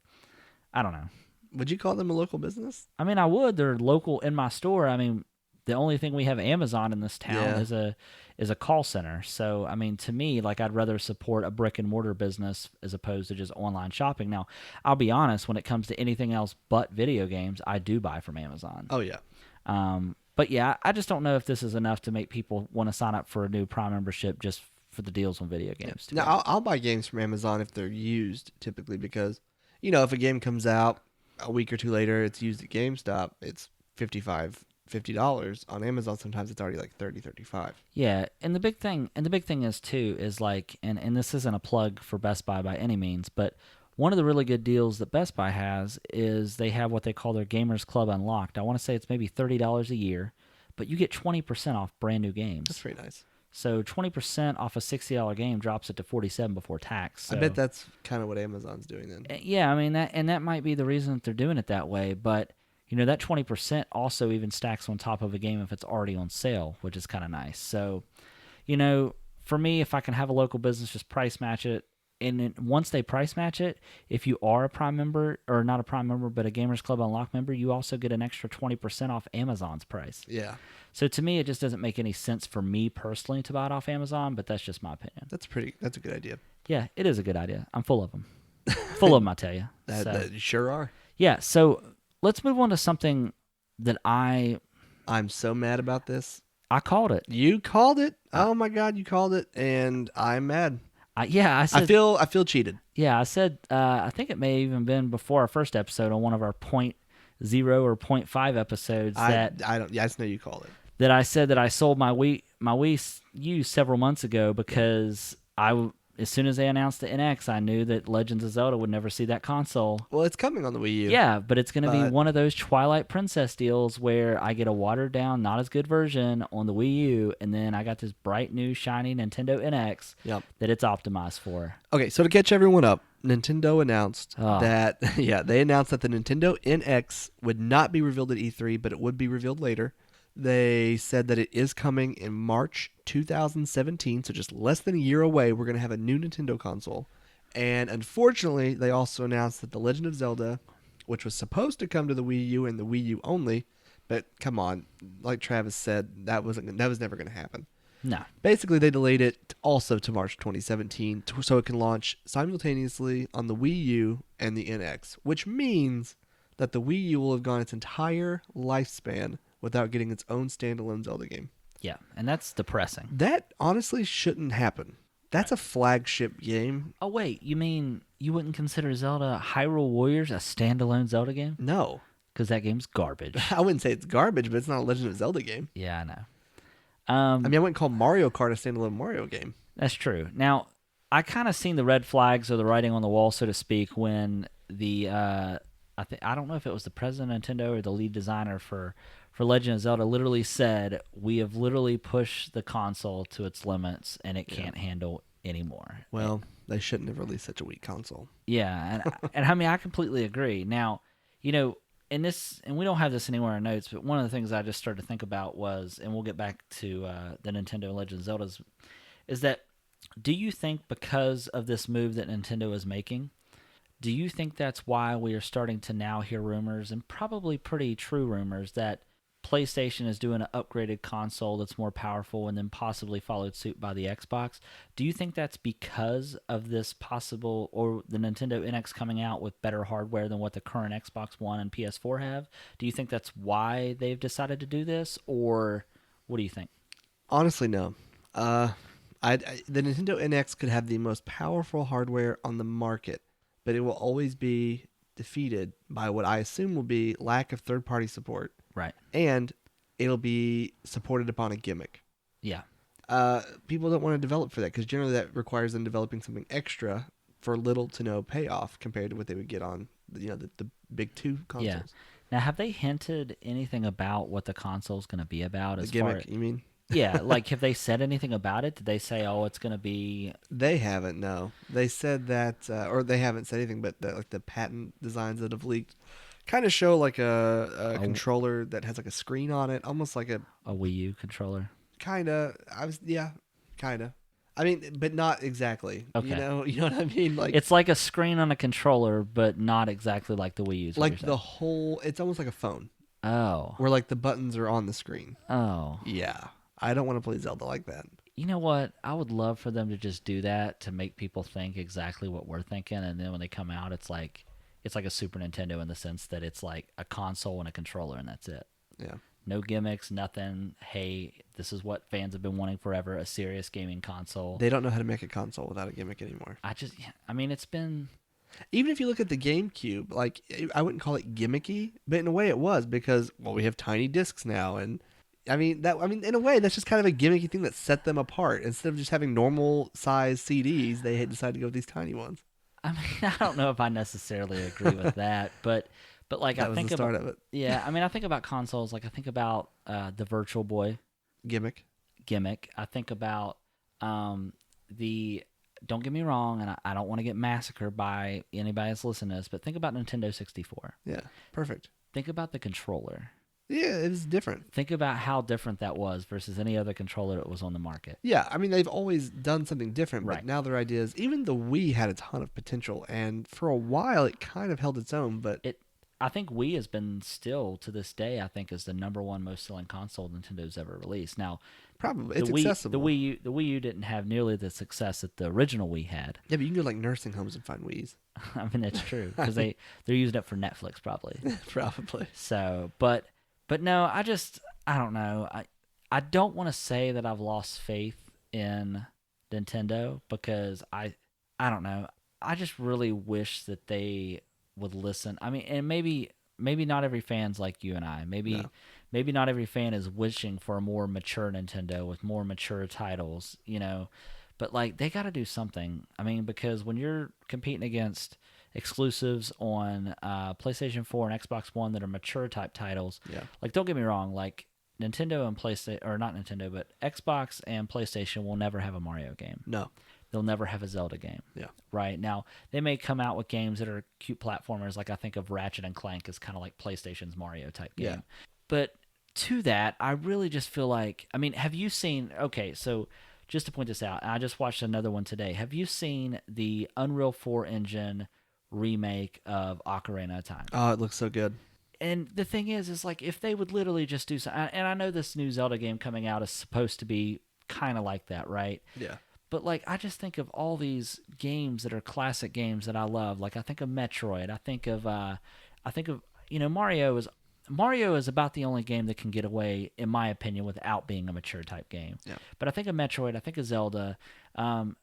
S2: I don't know.
S1: Would you call them a local business?
S2: I mean, I would. They're local in my store. I mean, the only thing we have Amazon in this town
S1: Yeah.
S2: is a call center. So, I mean, to me, like I'd rather support a brick and mortar business as opposed to just online shopping. Now, I'll be honest, when it comes to anything else but video games, I do buy from Amazon.
S1: Oh yeah.
S2: But yeah, I just don't know if this is enough to make people want to sign up for a new Prime membership just for the deals on video games.
S1: Now I'll buy games from Amazon if they're used, typically, because if a game comes out a week or two later, it's used at GameStop, it's $50 on Amazon. Sometimes it's already like 30, 35.
S2: Yeah, and the big thing is too is like, and this isn't a plug for Best Buy by any means, but one of the really good deals that Best Buy has is they have what they call their Gamers Club Unlocked. I want to say it's maybe $30 a year, but you get 20% off brand new games.
S1: That's pretty nice.
S2: So 20% off a $60 game drops it to $47 before tax. So,
S1: I bet that's kind of what Amazon's doing then.
S2: yeah, I mean that might be the reason that they're doing it that way, but that 20% also even stacks on top of a game if it's already on sale, which is kind of nice. So, for me, if I can have a local business just price match it, and then once they price match it, if you are a Prime member, or not a Prime member, but a Gamers Club Unlocked member, you also get an extra 20% off Amazon's price.
S1: Yeah.
S2: So to me, it just doesn't make any sense for me personally to buy it off Amazon, but that's just my opinion.
S1: That's a good idea.
S2: Yeah, it is a good idea. I'm full of them. Full of them, I tell you.
S1: That you sure are.
S2: Yeah, so let's move on to something that I'm
S1: so mad about this.
S2: I called it.
S1: You called it? Oh my God, you called it, and I'm mad.
S2: I said.
S1: I feel cheated.
S2: Yeah, I said. I think it may have even been before our first episode on one of our .0 or .5 episodes
S1: I just know you called it.
S2: That I said that I sold my Wii U several months ago because as soon as they announced the NX, I knew that Legends of Zelda would never see that console.
S1: Well, it's coming on the Wii U.
S2: Yeah, but it's going to be one of those Twilight Princess deals where I get a watered down, not as good version on the Wii U, and then I got this bright new shiny Nintendo NX that it's optimized for.
S1: Okay, so to catch everyone up, Nintendo announced that they announced that the Nintendo NX would not be revealed at E3, but it would be revealed later. They said that it is coming in March 2017, so just less than a year away, we're going to have a new Nintendo console. And unfortunately, they also announced that The Legend of Zelda, which was supposed to come to the Wii U and the Wii U only, but come on, like Travis said, that was never going to happen.
S2: No.
S1: Basically, they delayed it also to March 2017 so it can launch simultaneously on the Wii U and the NX, which means that the Wii U will have gone its entire lifespan without getting its own standalone Zelda game.
S2: Yeah, and that's depressing.
S1: That honestly shouldn't happen. That's a flagship game.
S2: Oh, wait, you mean you wouldn't consider Zelda Hyrule Warriors a standalone Zelda game?
S1: No.
S2: Because that game's garbage.
S1: I wouldn't say it's garbage, but it's not a Legend of Zelda game.
S2: Yeah, I know.
S1: I wouldn't call Mario Kart a standalone Mario game.
S2: That's true. Now, I kind of seen the red flags or the writing on the wall, so to speak, when the I don't know if it was the president of Nintendo or the lead designer for Legend of Zelda literally said, we have literally pushed the console to its limits and it can't handle anymore.
S1: Well, they shouldn't have released such a weak console.
S2: Yeah, and I mean, I completely agree. Now, in this, and we don't have this anywhere in our notes, but one of the things I just started to think about was, and we'll get back to the Nintendo Legend of Zelda's, is that, do you think because of this move that Nintendo is making, do you think that's why we are starting to now hear rumors, and probably pretty true rumors, that PlayStation is doing an upgraded console that's more powerful and then possibly followed suit by the Xbox? Do you think that's because of this possible, or the Nintendo NX coming out with better hardware than what the current Xbox One and PS4 have? Do you think that's why they've decided to do this, or what do you think?
S1: Honestly, no. The Nintendo NX could have the most powerful hardware on the market, but it will always be defeated by what I assume will be lack of third-party support.
S2: Right.
S1: And it'll be supported upon a gimmick.
S2: Yeah.
S1: People don't want to develop for that because generally that requires them developing something extra for little to no payoff compared to what they would get on the big two consoles.
S2: Yeah. Now, have they hinted anything about what the console's going to be about?
S1: The gimmick, you mean?
S2: Yeah, like have they said anything about it? Did they say, "Oh, it's going to be
S1: They haven't. No, they said that, or they haven't said anything. But like the patent designs that have leaked, kind of show like a
S2: a,
S1: controller that has like a screen on it, almost like a
S2: a Wii U controller?"
S1: kind of. I was yeah, kind of. I mean, but not exactly.
S2: Okay.
S1: You know what I mean?
S2: It's like a screen on a controller, but not exactly like the Wii U. Is what you're
S1: Like
S2: saying?
S1: the whole. It's almost like a phone
S2: Oh,
S1: where like the buttons are on the screen.
S2: oh.
S1: Yeah, I don't want to play Zelda like that.
S2: You know what? I would love for them to just do that to make people think exactly what we're thinking, and then when they come out, it's like a Super Nintendo in the sense that it's like a console and a controller, and that's it.
S1: Yeah.
S2: No gimmicks, nothing. Hey, this is what fans have been wanting forever, a serious gaming console.
S1: They don't know how to make a console without a gimmick anymore.
S2: I mean, it's been.
S1: Even if you look at the GameCube, like I wouldn't call it gimmicky, but in a way it was because well we have tiny discs now, and I mean in a way that's just kind of a gimmicky thing that set them apart. Instead of just having normal size CDs, they had decided to go with these tiny ones.
S2: I mean, I don't know if I necessarily agree with that, but like
S1: That
S2: I
S1: was
S2: think
S1: the start
S2: about
S1: of it.
S2: yeah, I mean, I think about consoles. Like I think about the Virtual Boy
S1: Gimmick.
S2: gimmick. I think about the. Don't get me wrong, and I don't want to get massacred by anybody that's listening to this, but think about Nintendo 64.
S1: Yeah, perfect.
S2: Think about the controller.
S1: Yeah, it was different.
S2: Think about how different that was versus any other controller that was on the market.
S1: Yeah, I mean they've always done something different, but
S2: Right.
S1: now their ideas. Even the Wii had a ton of potential, and for a while it kind of held its own. But
S2: I think Wii has been still to this day. I think is the number one most selling console Nintendo's ever released. Now,
S1: probably
S2: the
S1: it's
S2: Wii,
S1: accessible.
S2: the Wii U didn't have nearly the success that the original Wii had.
S1: Yeah, but you can go to like nursing homes and find Wii's.
S2: I mean, that's true because they're using it for Netflix probably.
S1: Probably.
S2: So, but no, I don't know. I don't want to say that I've lost faith in Nintendo because I don't know. I just really wish that they would listen. I mean, and maybe not every fan's like you and I.
S1: No.
S2: Maybe not every fan is wishing for a more mature Nintendo with more mature titles, But like they got to do something. I mean, because when you're competing against exclusives on PlayStation 4 and Xbox One that are mature type titles,
S1: Yeah.
S2: like don't get me wrong, like Nintendo and PlayStation, or not Nintendo, but Xbox and PlayStation will never have a Mario game.
S1: No.
S2: They'll never have a Zelda game.
S1: Yeah.
S2: Right now, they may come out with games that are cute platformers. Like I think of Ratchet and Clank as kind of like PlayStation's Mario type game.
S1: Yeah.
S2: But to that, I really just feel like, I mean, have you seen? Okay, so just to point this out, and I just watched another one today. Have you seen the Unreal 4 engine remake of Ocarina of Time?
S1: Oh, it looks so good.
S2: And the thing is like if they would literally just do something, and I know this new Zelda game coming out is supposed to be kind of like that, right?
S1: Yeah.
S2: But like I just think of all these games that are classic games that I love. Like I think of Metroid. I think of Mario is about the only game that can get away, in my opinion, without being a mature type game.
S1: Yeah.
S2: But I think of Metroid. I think of Zelda. And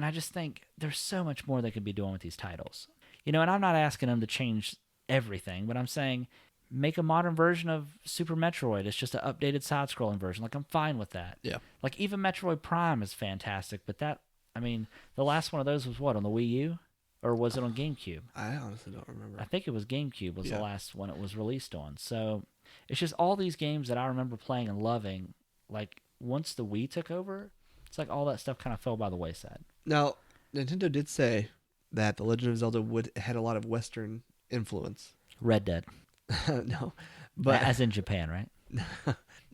S2: I just think there's so much more they could be doing with these titles. And I'm not asking them to change everything, but I'm saying make a modern version of Super Metroid. It's just an updated side-scrolling version. Like I'm fine with that.
S1: Yeah.
S2: Like even Metroid Prime is fantastic, but the last one of those was what, on the Wii U, or was it on GameCube?
S1: I honestly don't remember.
S2: I think it was GameCube was
S1: Yeah.
S2: the last one it was released on. So it's just all these games that I remember playing and loving. Like once the Wii took over, it's like all that stuff kind of fell by the wayside.
S1: Now, Nintendo did say that The Legend of Zelda had a lot of Western influence.
S2: Red Dead,
S1: No, but
S2: as in Japan, right?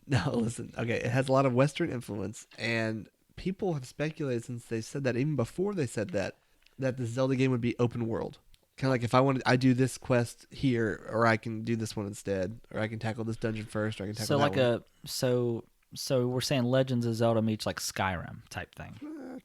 S1: no, listen. Okay, it has a lot of Western influence, and people have speculated since they said that, even before they said that the Zelda game would be open world. Kind of like if I do this quest here, or I can do this one instead, or I can tackle this dungeon first, or I can tackle
S2: So
S1: that
S2: like
S1: one.
S2: so we're saying Legends of Zelda meets like Skyrim type thing.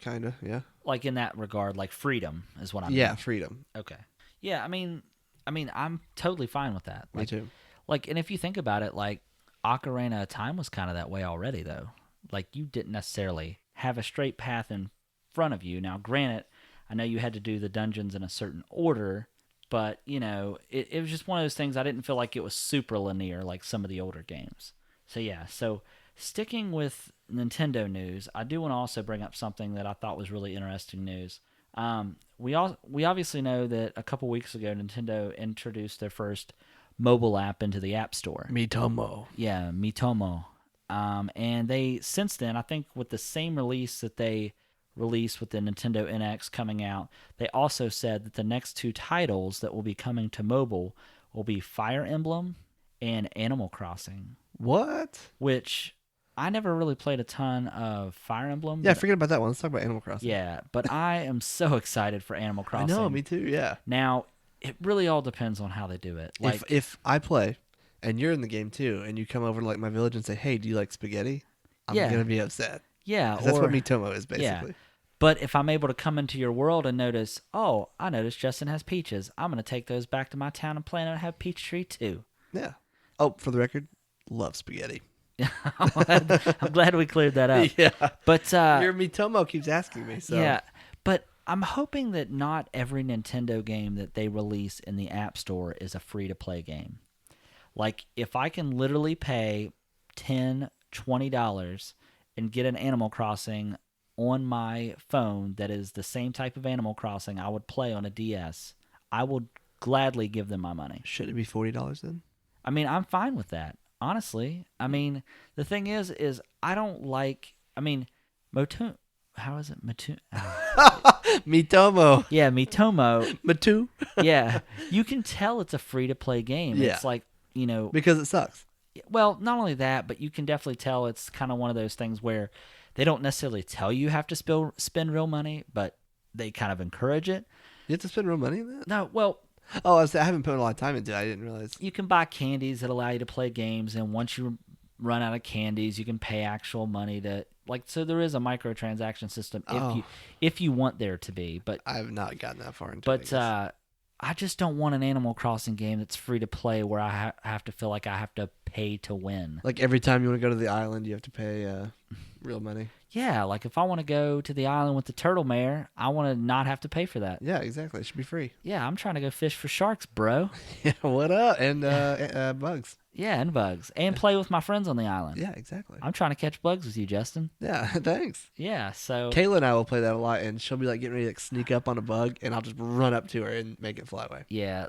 S1: Kind of, yeah.
S2: Like in that regard, like freedom is what I mean.
S1: Yeah, freedom.
S2: Okay. Yeah, I mean, I'm totally fine with that.
S1: Me too.
S2: Like, and if you think about it, like Ocarina of Time was kind of that way already, though. Like, you didn't necessarily have a straight path in front of you. Now, granted, I know you had to do the dungeons in a certain order, but it was just one of those things. I didn't feel like it was super linear like some of the older games. So yeah, so sticking with Nintendo news, I do want to also bring up something that I thought was really interesting news. We obviously know that a couple weeks ago Nintendo introduced their first mobile app into the App Store.
S1: Mitomo.
S2: Yeah, Mitomo. And they since then, I think with the same release that they released with the Nintendo NX coming out, they also said that the next 2 titles that will be coming to mobile will be Fire Emblem and Animal Crossing.
S1: What?
S2: Which I never really played a ton of Fire Emblem.
S1: Yeah, forget about that one. Let's talk about Animal Crossing.
S2: Yeah, but I am so excited for Animal
S1: I
S2: Crossing.
S1: know, me too. Yeah.
S2: Now, it really all depends on how they do it. Like,
S1: if I play and you're in the game too, and you come over to like my village and say, "Hey, do you like spaghetti?" I'm gonna be upset.
S2: Yeah,
S1: 'Cause that's what Mitomo is basically.
S2: Yeah. But if I'm able to come into your world and notice, oh, I noticed Justin has peaches, I'm going to take those back to my town and plan on have peach tree too.
S1: Yeah. Oh, for the record, love spaghetti.
S2: I'm glad we cleared that up.
S1: Yeah.
S2: But
S1: Your Mitomo keeps asking me. So
S2: yeah, but I'm hoping that not every Nintendo game that they release in the App Store is a free-to-play game. Like, if I can literally pay $10, $20 and get an Animal Crossing on my phone that is the same type of Animal Crossing I would play on a DS, I would gladly give them my money.
S1: Should it be $40 then?
S2: I mean, I'm fine with that, honestly. I mean, the thing is I don't like, I mean, how is it?
S1: Mitomo.
S2: Yeah, Mitomo.
S1: Matu.
S2: Yeah, you can tell it's a free-to-play game.
S1: Yeah.
S2: It's like,
S1: Because it sucks.
S2: Well, not only that, but you can definitely tell it's kind of one of those things where they don't necessarily tell you have to spend real money, but they kind of encourage it.
S1: You have to spend real money in that?
S2: No, well...
S1: Oh, I haven't put a lot of time into it. I didn't realize.
S2: You can buy candies that allow you to play games, and once you run out of candies, you can pay actual money to... so there is a microtransaction system if you want there to be, but...
S1: I have not gotten that far into it.
S2: But I just don't want an Animal Crossing game that's free to play where I have to feel like I have to pay to win.
S1: Like every time you want to go to the island, you have to pay real money.
S2: Yeah, like if I want to go to the island with the turtle mare, I want to not have to pay for that.
S1: Yeah, exactly. It should be free.
S2: Yeah, I'm trying to go fish for sharks, bro.
S1: Yeah, what up? And bugs.
S2: Yeah, and bugs. And play with my friends on the island.
S1: Yeah, exactly.
S2: I'm trying to catch bugs with you, Justin.
S1: Yeah, thanks.
S2: Yeah, so...
S1: Kayla and I will play that a lot, and she'll be like getting ready to sneak up on a bug, and I'll just run up to her and make it fly away.
S2: Yeah.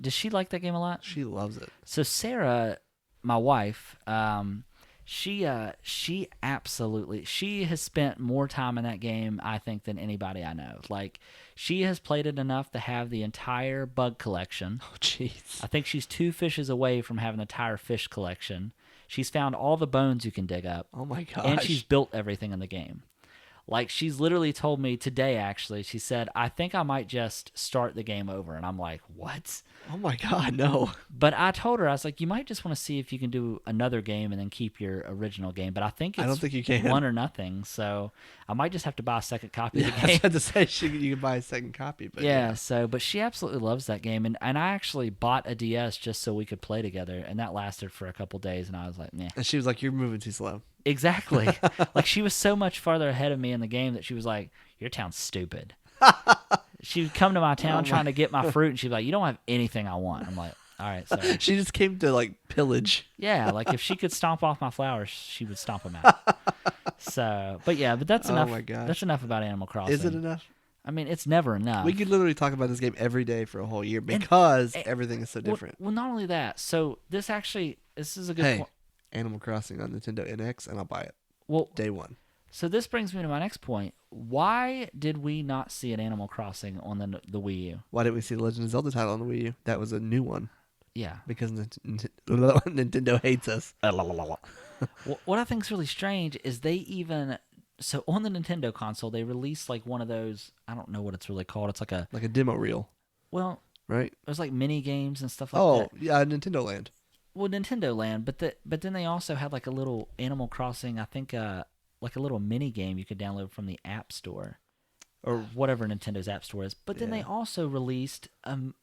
S2: Does she like that game a lot?
S1: She loves it.
S2: So Sarah, my wife, she absolutely, she has spent more time in that game, I think, than anybody I know. Like, she has played it enough to have the entire bug collection.
S1: Oh, jeez.
S2: I think she's 2 fishes away from having the entire fish collection. She's found all the bones you can dig up.
S1: Oh, my gosh.
S2: And she's built everything in the game. Like, she's literally told me today, actually, she said, I think I might just start the game over. And I'm like, what?
S1: Oh, my God, no.
S2: But I told her, I was like, you might just want to see if you can do another game and then keep your original game. But I think it's
S1: I don't think you can.
S2: 1 or nothing. So I might just have to buy a second copy of the
S1: I
S2: game.
S1: was about to say you can buy a second copy. But
S2: yeah, but she absolutely loves that game. And I actually bought a DS just so we could play together. And that lasted for a couple days. And I was like, meh.
S1: And she was like, you're moving too slow.
S2: Exactly. Like, she was so much farther ahead of me in the game that she was like, your town's stupid. She would come to my town trying to get my fruit, and she'd be like, you don't have anything I want. I'm like, all right, sorry.
S1: She just came to, like, pillage.
S2: Yeah, like, if she could stomp off my flowers, she would stomp them out. But that's enough.
S1: Oh, my gosh.
S2: That's enough about Animal Crossing.
S1: Is it enough?
S2: I mean, it's never enough.
S1: We could literally talk about this game every day for a whole year because everything is so different.
S2: Well, not only that. So, this is a good point.
S1: Animal Crossing on Nintendo NX, and I'll buy it.
S2: Well,
S1: day one.
S2: So this brings me to my next point. Why did we not see an Animal Crossing on the Wii U?
S1: Why didn't we see the Legend of Zelda title on the Wii U? That was a new one.
S2: Yeah.
S1: Because Nintendo hates us.
S2: What I think is really strange is so on the Nintendo console, they released like one of those, I don't know what it's really called. It's like a
S1: demo reel.
S2: Well,
S1: right?
S2: There's like mini games and stuff like that.
S1: Oh, yeah, Nintendo Land.
S2: Well, Nintendo Land, but then they also had like a little Animal Crossing, I think like a little mini game you could download from the App Store or whatever Nintendo's App Store is. But then they also released the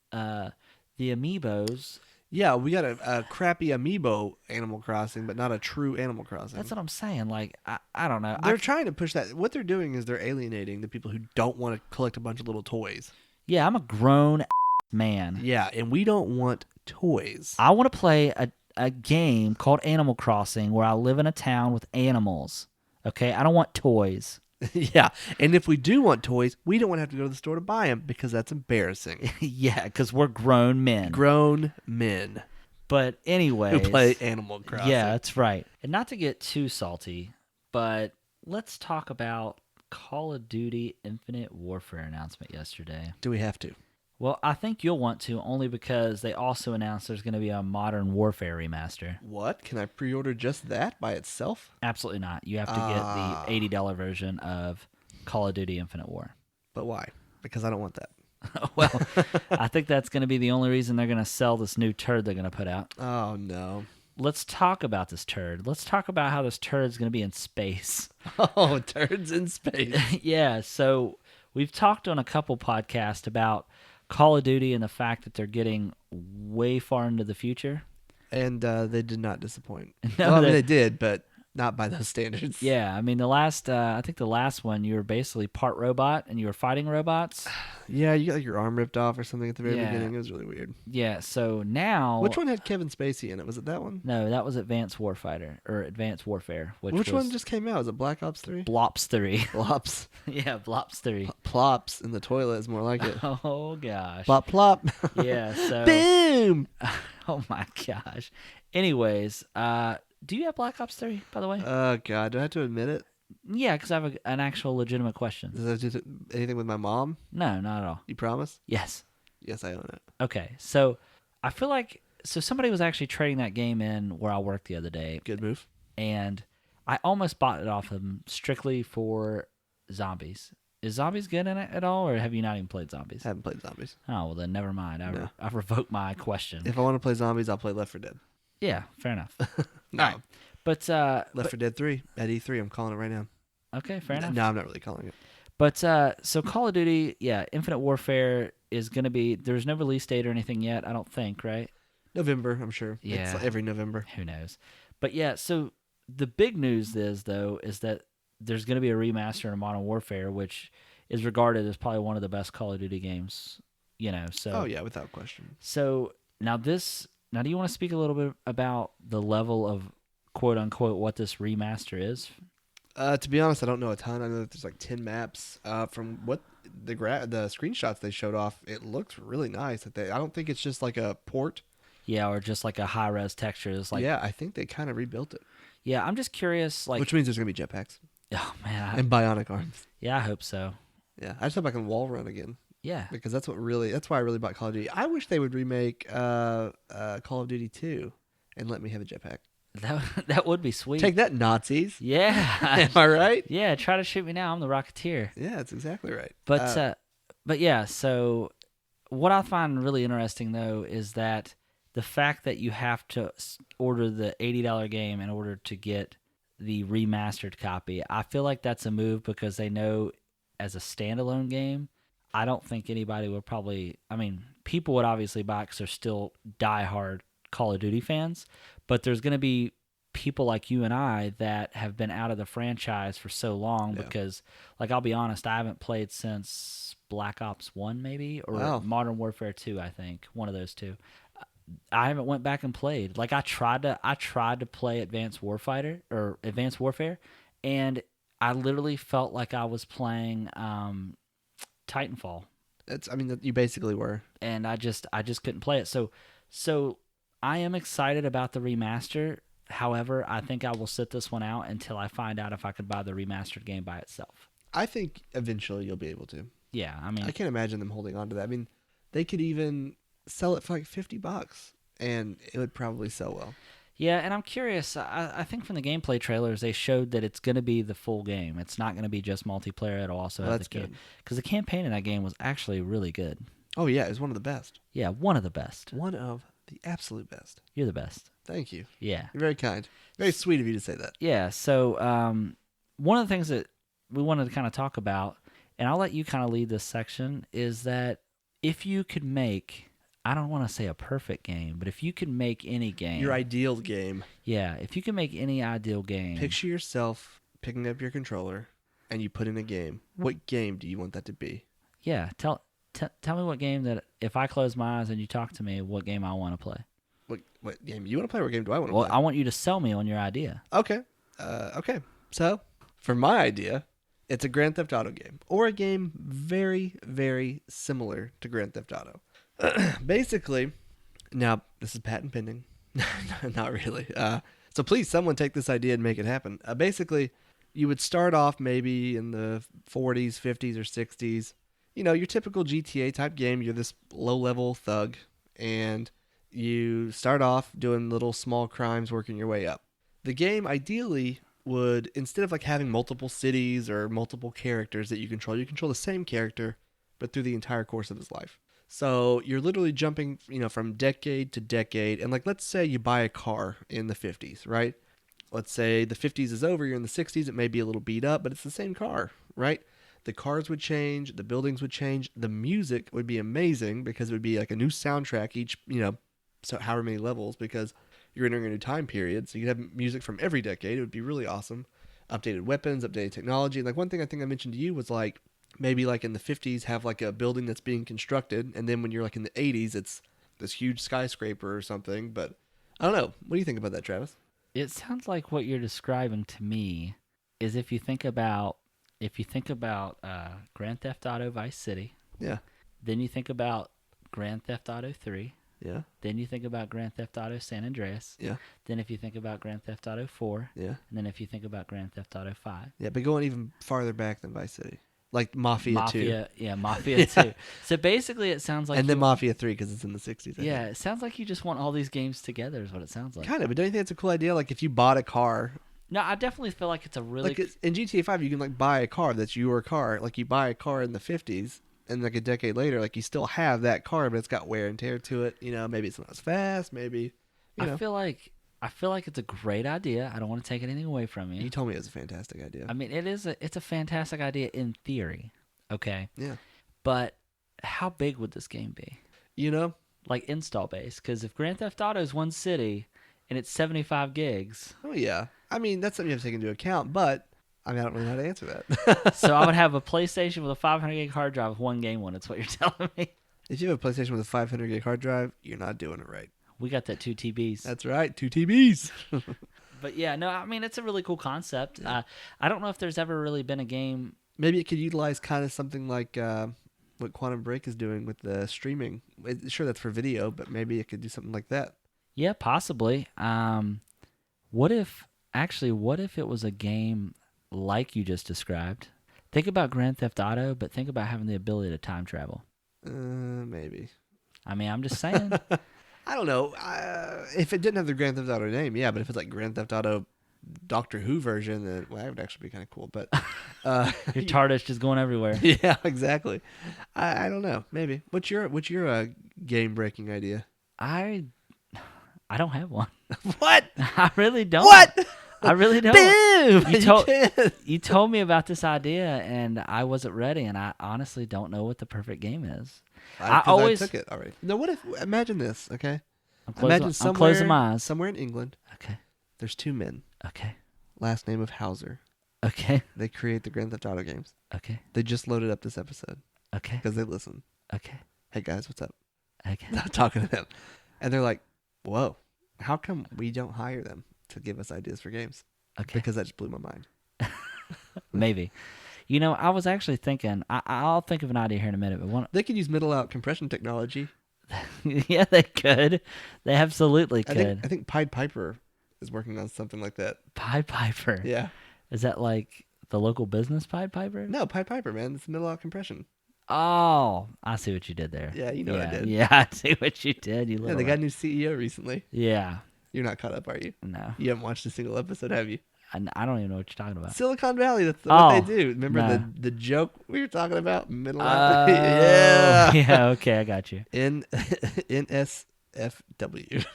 S2: Amiibos.
S1: Yeah, we got a crappy Amiibo Animal Crossing, but not a true Animal Crossing.
S2: That's what I'm saying. Like, I don't know.
S1: They're trying to push that. What they're doing is they're alienating the people who don't want to collect a bunch of little toys.
S2: Yeah, I'm a grown man.
S1: Yeah, and we don't want toys.
S2: I want to play a game called Animal Crossing where I live in a town with animals. Okay? I don't want toys.
S1: Yeah, and if we do want toys, we don't want to have to go to the store to buy them because that's embarrassing.
S2: Yeah, because we're grown men.
S1: Grown men.
S2: But
S1: Who
S2: anyways,
S1: play Animal Crossing.
S2: yeah, that's right. And not to get too salty, but let's talk about Call of Duty Infinite Warfare announcement yesterday.
S1: Do we have to?
S2: Well, I think you'll want to, only because they also announced there's going to be a Modern Warfare remaster.
S1: What? Can I pre-order just that by itself?
S2: Absolutely not. You have to get the $80 version of Call of Duty Infinite War.
S1: But why? Because I don't want that.
S2: Well, I think that's going to be the only reason they're going to sell this new turd they're going to put out.
S1: Oh, no.
S2: Let's talk about this turd. Let's talk about how this turd is going to be in space.
S1: Oh, turds in space.
S2: Yeah, so we've talked on a couple podcasts about Call of Duty and the fact that they're getting way far into the future.
S1: And they did not disappoint.
S2: No,
S1: Well, I mean, they did, but not by those standards.
S2: Yeah, I mean, I think the last one, you were basically part robot and you were fighting robots.
S1: Yeah, you got like your arm ripped off or something at the very
S2: Yeah.
S1: beginning. It was really weird.
S2: Yeah, so now...
S1: Which one had Kevin Spacey in it? Was it that one?
S2: No, that was Advanced Warfighter, or Advanced Warfare.
S1: Which one just came out? Was it Black Ops 3?
S2: Blops 3.
S1: Plops.
S2: Yeah, Blops 3.
S1: Plops in the toilet is more like it.
S2: Oh, gosh.
S1: Plop, plop.
S2: Yeah, so...
S1: Boom!
S2: Oh, my gosh. Anyways, do you have Black Ops 3, by the way?
S1: Oh, God. Do I have to admit it?
S2: Yeah, because I have an actual legitimate question.
S1: Does that do anything with my mom?
S2: No, not at all.
S1: You promise?
S2: Yes.
S1: Yes, I own it.
S2: Okay, so I feel like... So somebody was actually trading that game in where I worked the other day,
S1: Good move.
S2: and I almost bought it off them strictly for zombies. Is zombies good in it at all, or have you not even played zombies?
S1: Haven't played zombies.
S2: Oh, well then never mind.
S1: No.
S2: I've revoked my question.
S1: If I want to play zombies, I'll play Left 4 Dead.
S2: Yeah, fair enough.
S1: No.
S2: All right. But
S1: Left 4 Dead 3 at E3. I'm calling it right now.
S2: okay, fair enough.
S1: No, I'm not really calling it.
S2: But so Call of Duty, yeah, Infinite Warfare is going to be... There's no release date or anything yet, I don't think, right?
S1: November, I'm sure.
S2: Yeah.
S1: It's like every November.
S2: Who knows? But yeah, so the big news is, though, is that there's going to be a remaster of Modern Warfare, which is regarded as probably one of the best Call of Duty games, so...
S1: Oh, yeah, without question.
S2: So now do you want to speak a little bit about the level of quote-unquote what this remaster is?
S1: To be honest, I don't know a ton. I know that there's like 10 maps. From what the screenshots they showed off, it looks really nice. I don't think it's just like a port.
S2: Yeah, or just like a high-res texture. It's like,
S1: Yeah, I think they kind of rebuilt it.
S2: yeah, I'm just curious, like...
S1: Which means there's going to be jetpacks.
S2: Oh, man.
S1: And bionic arms.
S2: Yeah, I hope so.
S1: Yeah, I just hope I can wall run again.
S2: Yeah.
S1: Because that's why I really bought Call of Duty. I wish they would remake Call of Duty 2 and let me have a jetpack.
S2: That would be sweet.
S1: Take that, Nazis.
S2: Yeah.
S1: Am I right?
S2: Yeah, try to shoot me now. I'm the Rocketeer.
S1: Yeah, that's exactly right.
S2: But yeah, so what I find really interesting, though, is that the fact that you have to order the $80 game in order to get the remastered copy, I feel like that's a move because they know as a standalone game, I don't think anybody would probably... I mean, people would obviously buy it because they're still diehard Call of Duty fans, but there's going to be people like you and I that have been out of the franchise for so long because, like, I'll be honest, I haven't played since Black Ops 1 maybe, or Modern Warfare 2, I think. One of those two. I haven't went back and played. Like, I tried to play Advanced Warfare, and I literally felt like I was playing Titanfall.
S1: You basically were.
S2: And I just couldn't play it. So I am excited about the remaster. However, I think I will sit this one out until I find out if I could buy the remastered game by itself.
S1: I think eventually you'll be able to.
S2: Yeah, I mean...
S1: I can't imagine them holding on to that. I mean, they could even sell it for like $50, and it would probably sell well.
S2: Yeah, and I'm curious. I think from the gameplay trailers, they showed that it's going to be the full game. It's not going to be just multiplayer. It'll also have
S1: that's good.
S2: Because the campaign in that game was actually really good.
S1: Oh, yeah, it was one of the best.
S2: Yeah, one of the best.
S1: One of the absolute best.
S2: You're the best.
S1: Thank you.
S2: Yeah.
S1: You're very kind. Very sweet of you to say that.
S2: Yeah, so one of the things that we wanted to kind of talk about, and I'll let you kind of lead this section, is that if you could make, I don't want to say a perfect game, but if you could make any game.
S1: Your ideal game.
S2: Yeah, if you could make any ideal game.
S1: Picture yourself picking up your controller and you put in a game. What game do you want that to be?
S2: Yeah, tell me what game that, if I close my eyes and you talk to me, what game I want to play.
S1: What game you want to play? What game do I want to
S2: play?
S1: play?
S2: Well, I want you to sell me on your idea.
S1: Okay. Okay. So, for my idea, it's a Grand Theft Auto game. Or a game very, very similar to Grand Theft Auto. Basically, now, this is patent pending. Not really. So please, someone take this idea and make it happen. Basically, you would start off maybe in the 40s, 50s, or 60s. You know, your typical GTA type game. You're this low level thug, and you start off doing little small crimes, working your way up. The game ideally would, instead of like having multiple cities or multiple characters that you control the same character, but through the entire course of his life. So you're literally jumping, from decade to decade. And like, let's say you buy a car in the 50s, right? Let's say the 50s is over, you're in the 60s, it may be a little beat up, but it's the same car, right? The cars would change, the buildings would change, the music would be amazing because it would be like a new soundtrack each, so however many levels, because you're entering a new time period. So you'd have music from every decade. It would be really awesome. Updated weapons, updated technology. And like one thing I think I mentioned to you was like maybe like in the 50s have like a building that's being constructed, and then when you're like in the 80s it's this huge skyscraper or something. But I don't know. What do you think about that, Travis?
S2: It sounds like what you're describing to me is if you think about Grand Theft Auto Vice City,
S1: Yeah.
S2: then you think about Grand Theft Auto 3,
S1: Yeah.
S2: then you think about Grand Theft Auto San Andreas,
S1: Yeah.
S2: then if you think about Grand Theft Auto 4,
S1: Yeah.
S2: and then if you think about Grand Theft Auto 5.
S1: Yeah, but going even farther back than Vice City. Like Mafia 2.
S2: Yeah, Mafia 2. So basically it sounds like
S1: And then Mafia 3 because it's in the 60s.
S2: yeah, it sounds like you just want all these games together is what it sounds like.
S1: Kind of, but don't you think it's a cool idea? Like if you bought a car,
S2: No, I definitely feel like it's a really
S1: like in GTA 5 you can like buy a car that's your car. Like you buy a car in the 50s and like a decade later, like you still have that car, but it's got wear and tear to it. Maybe it's not as fast, maybe,
S2: I feel like it's a great idea. I don't want to take anything away from you.
S1: You told me it was a fantastic idea.
S2: I mean, it's a fantastic idea in theory. Okay.
S1: Yeah.
S2: But how big would this game be? Like install base, because if Grand Theft Auto is one city and it's 75 gigs,
S1: Oh yeah. I mean, that's something you have to take into account, but I don't really know how to answer that.
S2: so I would have a PlayStation with a 500 gig hard drive with one game on it. That's what you're telling me.
S1: If you have a PlayStation with a 500 gig hard drive, you're not doing it right.
S2: We got that 2 TBs.
S1: That's right, 2 TBs.
S2: But yeah, no, I mean, it's a really cool concept. I don't know if there's ever really been a game.
S1: Maybe it could utilize kind of something like what Quantum Break is doing with the streaming. Sure, that's for video, but maybe it could do something like that.
S2: Yeah, possibly. What if it was a game like you just described? Think about Grand Theft Auto, but think about having the ability to time travel.
S1: Maybe.
S2: I mean, I'm just saying.
S1: I don't know. If it didn't have the Grand Theft Auto name, yeah, but if it's like Grand Theft Auto Doctor Who version, then that would actually be kind of cool. But
S2: Your TARDIS just going everywhere.
S1: yeah, exactly. I don't know. Maybe. What's your game breaking idea?
S2: I don't have one.
S1: What?
S2: I really don't.
S1: What?
S2: I really don't.
S1: Boom!
S2: You told me about this idea, and I wasn't ready, and I honestly don't know what the perfect game is. I always
S1: took it already. No, what if? Imagine this, okay?
S2: I'm
S1: Imagine
S2: closing my eyes.
S1: somewhere in England.
S2: Okay.
S1: There's two men.
S2: Okay.
S1: Last name of Hauser.
S2: Okay.
S1: They create the Grand Theft Auto games.
S2: Okay.
S1: They just loaded up this episode
S2: Okay.
S1: because they listen.
S2: Okay.
S1: Hey guys, what's up?
S2: Okay.
S1: Not talking to them, and they're like, "Whoa, how come we don't hire them to give us ideas for games?"
S2: Okay.
S1: Because that just blew my mind.
S2: Maybe. I was actually thinking. I'll think of an idea here in a minute. But
S1: They could use middle out compression technology.
S2: yeah, they could. They absolutely could.
S1: I think Pied Piper is working on something like that.
S2: Pied Piper.
S1: Yeah.
S2: Is that like the local business Pied Piper?
S1: No, Pied Piper, man. It's middle out compression.
S2: Oh, I see what you did there.
S1: Yeah, you know what I did.
S2: Yeah, I see what you did.
S1: Yeah, they got a new CEO recently.
S2: Yeah.
S1: You're not caught up, are you?
S2: No.
S1: You haven't watched a single episode, have you?
S2: I don't even know what you're talking about.
S1: Silicon Valley, that's what they do. Remember
S2: no.
S1: the joke we were talking about? Middle
S2: yeah. Yeah, okay, I got you.
S1: NSFW.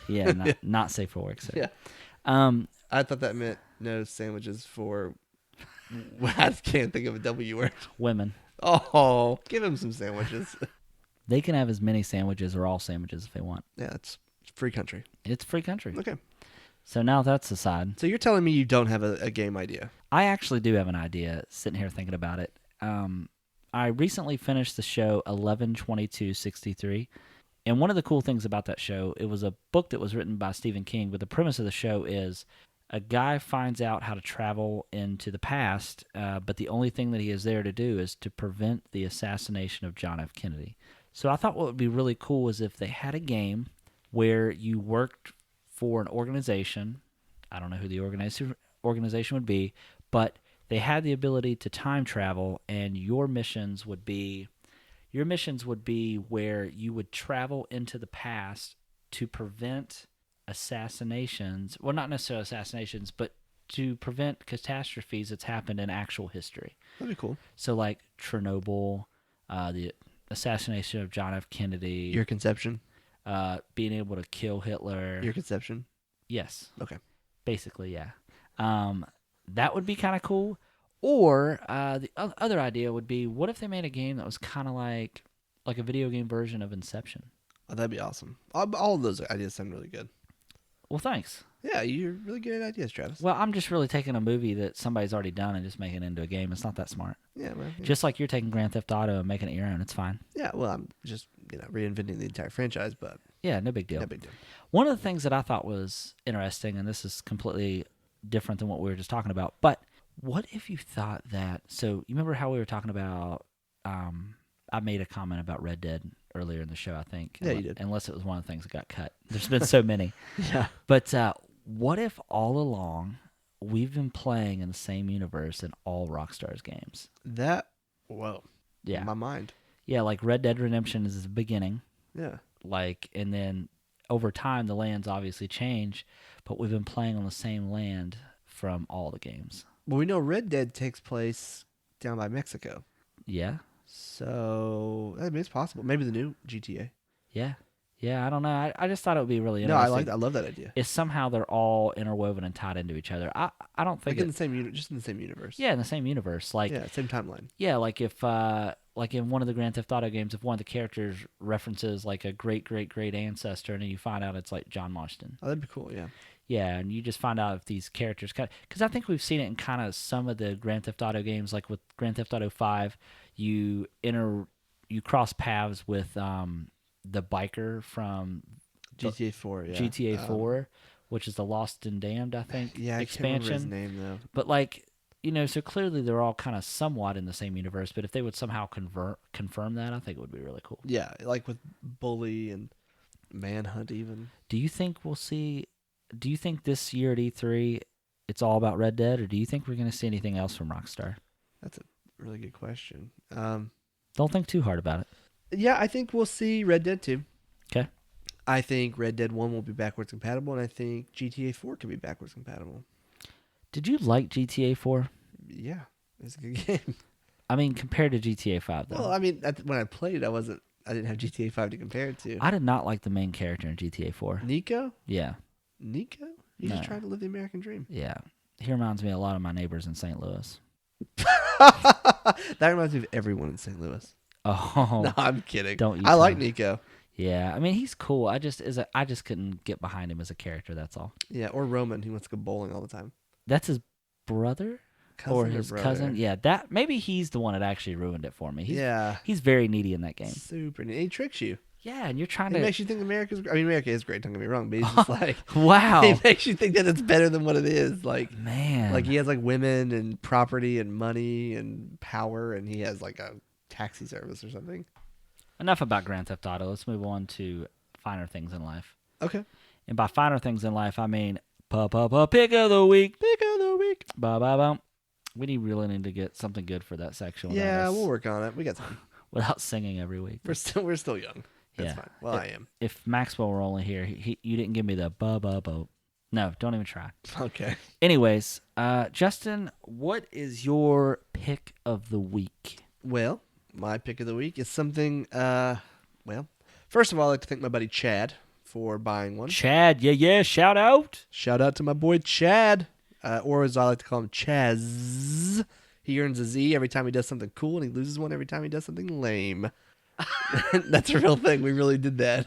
S2: Yeah, not safe for work. So.
S1: Yeah. I thought that meant no sandwiches for... I can't think of a W word.
S2: Women.
S1: Oh, give them some sandwiches.
S2: They can have as many sandwiches or all sandwiches if they want.
S1: Yeah, it's free country.
S2: It's free country.
S1: Okay.
S2: So now that's aside.
S1: So you're telling me you don't have a game idea?
S2: I actually do have an idea, sitting here thinking about it. I recently finished the show 11/22/63, and one of the cool things about that show, it was a book that was written by Stephen King, but the premise of the show is a guy finds out how to travel into the past, but the only thing that he is there to do is to prevent the assassination of John F. Kennedy. So I thought what would be really cool is if they had a game where you worked for an organization. I don't know who the organization would be, but they had the ability to time travel, and your missions would be where you would travel into the past to prevent assassinations. Well, not necessarily assassinations, but to prevent catastrophes that's happened in actual history.
S1: That'd be cool.
S2: So, like Chernobyl, the assassination of John F. Kennedy,
S1: Your conception.
S2: being able to kill Hitler.
S1: Your conception.
S2: Yes.
S1: Okay.
S2: Basically, yeah. That would be kind of cool. Or the other idea would be, what if they made a game that was kind of like a video game version of Inception?
S1: Oh, that'd be awesome. All of those ideas sound really good.
S2: Well, thanks.
S1: Yeah, you're really good at ideas, Travis.
S2: Well, I'm just really taking a movie that somebody's already done and just making it into a game. It's not that smart.
S1: Yeah, man. Yeah.
S2: Just like you're taking Grand Theft Auto and making it your own. It's fine.
S1: Yeah, well, I'm just reinventing the entire franchise, but
S2: Yeah, no big deal.
S1: no big deal.
S2: One of the things that I thought was interesting, and this is completely different than what we were just talking about, but what if you thought that? So you remember how we were talking about? I made a comment about Red Dead earlier in the show, I think.
S1: Yeah, you did.
S2: Unless it was one of the things that got cut. There's been so many.
S1: Yeah.
S2: But what if all along we've been playing in the same universe in all Rockstar's games?
S1: Whoa.
S2: Yeah.
S1: My mind.
S2: Yeah, like Red Dead Redemption is the beginning.
S1: Yeah.
S2: And then over time the lands obviously change, but we've been playing on the same land from all the games.
S1: Well, we know Red Dead takes place down by Mexico.
S2: Yeah.
S1: So, I mean, it's possible. Maybe the new GTA.
S2: Yeah. Yeah, I don't know. I just thought it would be really
S1: No,
S2: interesting.
S1: I love that idea.
S2: If somehow they're all interwoven and tied into each other. I don't think
S1: Like in the same just in the same universe.
S2: Yeah, in the same universe. Like
S1: yeah, same timeline.
S2: Yeah, like if like in one of the Grand Theft Auto games, if one of the characters references like a great ancestor, and then you find out it's like John Marston.
S1: Oh, that'd be cool. Yeah.
S2: Yeah, and you just find out if these characters because I think we've seen it in kind of some of the Grand Theft Auto games, like with Grand Theft Auto 5, you cross paths with the biker from
S1: GTA 4. Yeah.
S2: GTA 4, which is the Lost and Damned, I think.
S1: Yeah,
S2: expansion.
S1: I can't remember his name though.
S2: But like, so clearly they're all kind of somewhat in the same universe. But if they would somehow confirm that, I think it would be really cool.
S1: Yeah, like with Bully and Manhunt, even.
S2: Do you think we'll see? Do you think this year at E3 it's all about Red Dead, or do you think we're going to see anything else from Rockstar?
S1: That's a really good question.
S2: Don't think too hard about it.
S1: Yeah, I think we'll see Red Dead 2.
S2: Okay.
S1: I think Red Dead 1 will be backwards compatible, and I think GTA 4 can be backwards compatible.
S2: Did you like GTA 4?
S1: Yeah, it's a good game.
S2: I mean, compared to GTA 5, though.
S1: Well, I mean, when I played it, I didn't have GTA 5 to compare it to.
S2: I did not like the main character in GTA 4.
S1: Nico?
S2: Yeah.
S1: Nico? He's just trying to live the American dream.
S2: Yeah. He reminds me a lot of my neighbors in St. Louis.
S1: That reminds me of everyone in St. Louis.
S2: Oh.
S1: No, I'm kidding.
S2: Don't you
S1: I like Nico.
S2: Yeah. I mean, he's cool. I just couldn't get behind him as a character, that's all.
S1: Yeah, or Roman. He wants to go bowling all the time.
S2: That's his brother? Or his cousin? Yeah, maybe he's the one that actually ruined it for me. He's very needy in that game.
S1: Super needy. He tricks you.
S2: Yeah, and you're trying
S1: He
S2: to...
S1: makes you think America is great, don't get me wrong, but he's just like...
S2: Wow.
S1: He makes you think that it's better than what it is. Like,
S2: man.
S1: Like, he has, like, women and property and money and power, and he has, like, a taxi service or something.
S2: Enough about Grand Theft Auto. Let's move on to finer things in life.
S1: Okay.
S2: And by finer things in life, I mean... Pick of the week.
S1: Pick of the week.
S2: Ba-ba-bum. We really need to get something good for that section.
S1: Yeah, we'll work on it. We got time.
S2: Without singing every week.
S1: We're still young. That's fine. Well, I am.
S2: If Maxwell were only here, you didn't give me the ba-ba-bo. No, don't even try.
S1: Okay.
S2: Anyways, Justin, what is your pick of the week?
S1: Well, my pick of the week is something, first of all, I'd like to thank my buddy Chad for buying one.
S2: Chad, yeah, shout out.
S1: Shout out to my boy Chad, or as I like to call him, Chaz. He earns a Z every time he does something cool, and he loses one every time he does something lame. That's a real thing. We really did that.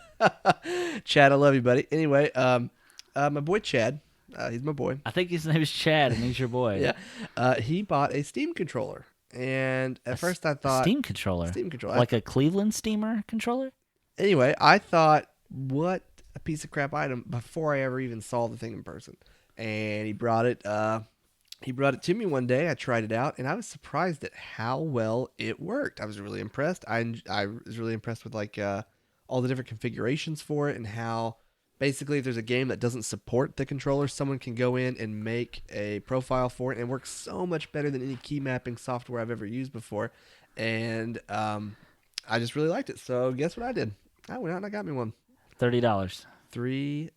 S1: Chad, I love you, buddy. Anyway, my boy Chad, he's my boy.
S2: I think his name is Chad, and he's your boy.
S1: Yeah. He bought a Steam controller, and at first I thought...
S2: Steam controller?
S1: Steam controller.
S2: Like a Cleveland Steamer controller?
S1: Anyway, I thought, what a piece of crap item before I ever even saw the thing in person. And he brought it to me one day. I tried it out, and I was surprised at how well it worked. I was really impressed. I was really impressed with all the different configurations for it and how Basically, if there's a game that doesn't support the controller, someone can go in and make a profile for it, and it works so much better than any key mapping software I've ever used before. And I just really liked it. So guess what I did? I went out and I got me one.
S2: $30.
S1: 30.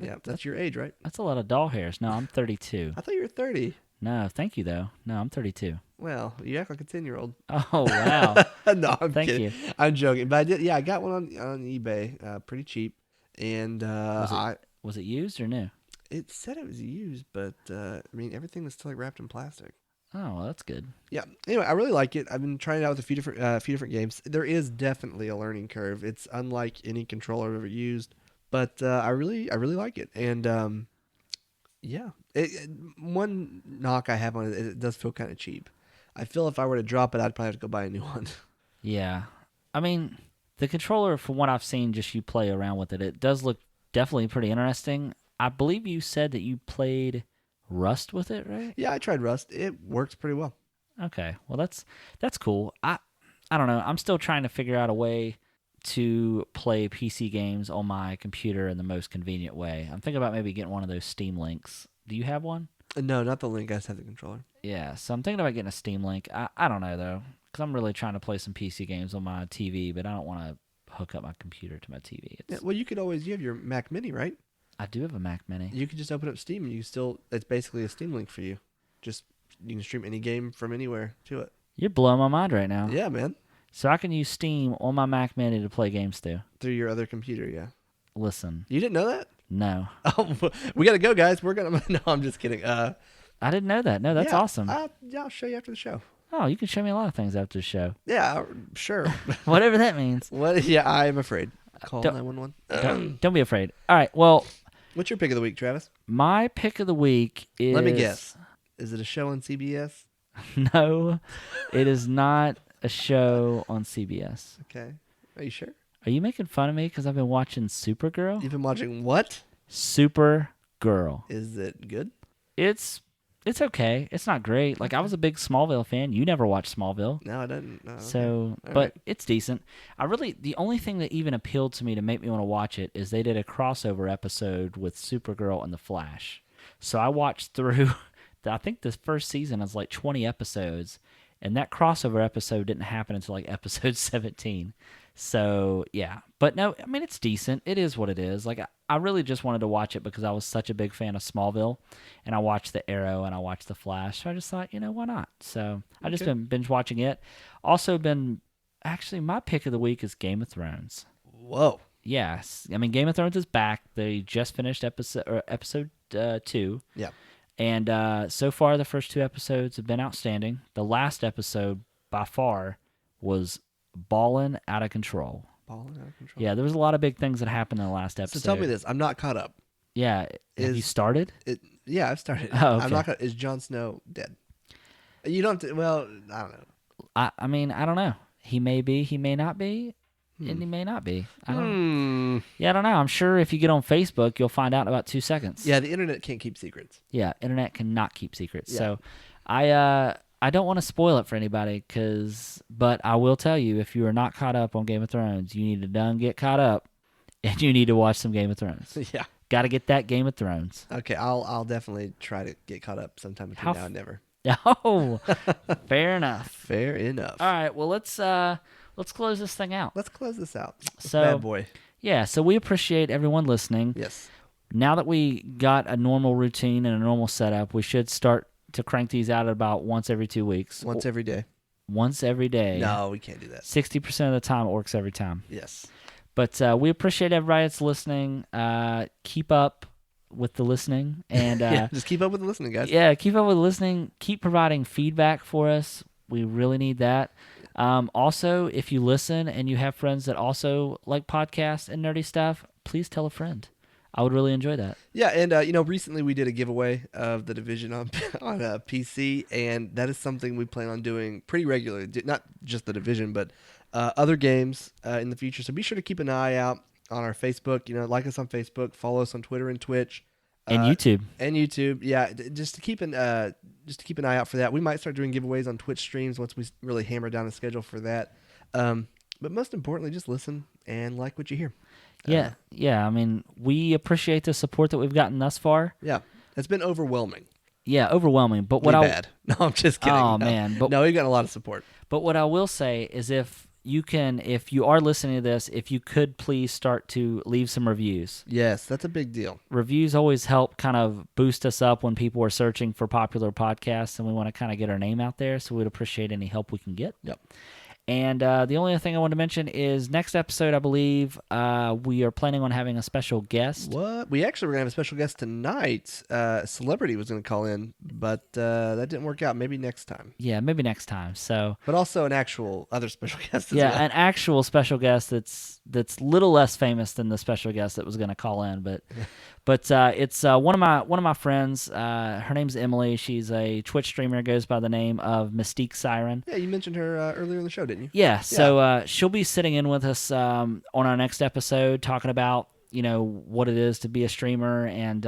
S1: Yeah, that's your age, right?
S2: That's a lot of doll hairs. No, I'm 32.
S1: I thought you were 30.
S2: No, thank you though. No, I'm 32.
S1: Well, you act like a 10-year-old.
S2: Oh wow.
S1: No, I'm
S2: Thank
S1: kidding.
S2: you.
S1: I'm joking. But I did. Yeah, I got one on eBay, pretty cheap, and
S2: Was it used or new?
S1: it said it was used, but I mean everything was still like wrapped in plastic.
S2: Oh, well, that's good.
S1: Yeah. Anyway, I really like it. I've been trying it out with a few different games. There is definitely a learning curve. It's unlike any controller I've ever used, but I really like it. And yeah, one knock I have on it, it does feel kind of cheap. I feel if I were to drop it, I'd probably have to go buy a new one.
S2: Yeah. I mean, the controller, from what I've seen, just you play around with it, it does look definitely pretty interesting. I believe you said that you played Rust with it, right?
S1: Yeah, I tried Rust. It works pretty well.
S2: Okay. Well, that's cool. I don't know. I'm still trying to figure out a way to play PC games on my computer in the most convenient way. I'm thinking about maybe getting one of those Steam Links. Do you have one?
S1: No, not the Link. I just have the controller.
S2: Yeah, so I'm thinking about getting a Steam Link. I don't know, though, because I'm really trying to play some PC games on my TV, but I don't want to hook up my computer to my TV.
S1: Yeah, well, you have your Mac Mini, right?
S2: I do have a Mac Mini.
S1: You could just open up Steam and it's basically a Steam Link for you. Just, you can stream any game from anywhere to it.
S2: You're blowing my mind right now.
S1: Yeah, man.
S2: So I can use Steam on my Mac Mini to play games through.
S1: Through your other computer, yeah.
S2: Listen.
S1: You didn't know that?
S2: No.
S1: Oh, we got to go, guys. We're going to... No, I'm just kidding.
S2: I didn't know that. No, that's
S1: yeah,
S2: awesome.
S1: Yeah, I'll show you after the show.
S2: Oh, you can show me a lot of things after the show.
S1: Yeah, sure.
S2: Whatever that means.
S1: What? Yeah, I'm afraid. Call
S2: Don't-
S1: 911.
S2: Don't be afraid. All right, well,
S1: What's your pick of the week, Travis?
S2: my pick of the week is...
S1: Let me guess. Is it a show on CBS?
S2: No, it is not a show on CBS.
S1: Okay. Are you sure?
S2: Are you making fun of me because I've been watching Supergirl?
S1: You've been watching what?
S2: Supergirl.
S1: Is it good?
S2: It's okay. It's not great. Like, I was a big Smallville fan. You never watched Smallville.
S1: No, I didn't. No,
S2: So,
S1: All
S2: but
S1: right.
S2: it's decent. The only thing that even appealed to me to make me want to watch it is they did a crossover episode with Supergirl and The Flash. So I watched through, I think the first season is like 20 episodes, and that crossover episode didn't happen until like episode 17. So, yeah. But no, I mean, it's decent. It is what it is. Like, I really just wanted to watch it because I was such a big fan of Smallville, and I watched The Arrow and I watched The Flash. So I just thought, why not? So I just been binge watching it. Also actually, my pick of the week is Game of Thrones.
S1: Whoa.
S2: Yes. I mean, Game of Thrones is back. They just finished episode 2.
S1: Yeah.
S2: And so far, the first 2 episodes have been outstanding. The last episode, by far, was balling out of control.
S1: Balling out of control.
S2: Yeah, there was a lot of big things that happened in the last episode.
S1: So tell me this. I'm not caught up.
S2: Yeah. Have you started?
S1: Yeah, I've started.
S2: Oh, okay.
S1: I'm not caught. Is Jon Snow dead? You don't have to, well, I don't know.
S2: I mean, I don't know. He may be, he may not be, and he may not be. I don't know. I'm sure if you get on Facebook, you'll find out in about 2 seconds.
S1: Yeah, the internet can't keep secrets.
S2: Yeah, internet cannot keep secrets.
S1: Yeah.
S2: So I don't want to spoil it for anybody, but I will tell you, if you are not caught up on Game of Thrones, you need to get caught up, and you need to watch some Game of Thrones.
S1: Yeah.
S2: Got to get that Game of Thrones.
S1: Okay, I'll definitely try to get caught up sometime between now and never.
S2: Oh, fair enough.
S1: Fair enough.
S2: All right, well, let's close this thing out.
S1: Let's close this out.
S2: So,
S1: bad boy.
S2: Yeah, so we appreciate everyone listening.
S1: Yes.
S2: Now that we got a normal routine and a normal setup, we should start to crank these out at about once every 2 weeks.
S1: Once every day.
S2: Once every day.
S1: No, we can't do that.
S2: 60% of the time it works every time.
S1: Yes.
S2: But we appreciate everybody that's listening. Keep up with the listening. And
S1: yeah, just keep up with the listening, guys.
S2: Yeah, keep up with the listening. Keep providing feedback for us. We really need that. Also, if you listen and you have friends that also like podcasts and nerdy stuff, please tell a friend. I would really enjoy that.
S1: Yeah, and recently we did a giveaway of the Division on PC, and that is something we plan on doing pretty regularly. Not just the Division, but other games in the future. So be sure to keep an eye out on our Facebook. Like us on Facebook, follow us on Twitter and Twitch,
S2: and YouTube.
S1: And YouTube, yeah. Just to keep an eye out for that. We might start doing giveaways on Twitch streams once we really hammer down a schedule for that. But most importantly, just listen and like what you hear.
S2: Yeah. I mean, we appreciate the support that we've gotten thus far.
S1: Yeah, it's been overwhelming.
S2: Yeah, overwhelming. But what
S1: Really bad. No, I'm just kidding.
S2: Oh
S1: No.
S2: man,
S1: No, we've got a lot of support.
S2: But what I will say is if you are listening to this, if you could please start to leave some reviews.
S1: Yes, that's a big deal.
S2: Reviews always help kind of boost us up when people are searching for popular podcasts, and we want to kind of get our name out there, so we'd appreciate any help we can get.
S1: Yep.
S2: And the only other thing I want to mention is next episode, I believe, we are planning on having a special guest.
S1: What? We actually were going to have a special guest tonight. A celebrity was going to call in, but that didn't work out. Maybe next time.
S2: Yeah, maybe next time. So,
S1: but also an actual other special guest as
S2: yeah,
S1: well.
S2: an actual special guest that's little less famous than the special guest that was going to call in, but it's one of my friends. Her name's Emily. She's a Twitch streamer. Goes by the name of Mystique Siren.
S1: Yeah, you mentioned her earlier in the show, didn't you?
S2: Yeah. So she'll be sitting in with us on our next episode, talking about what it is to be a streamer, and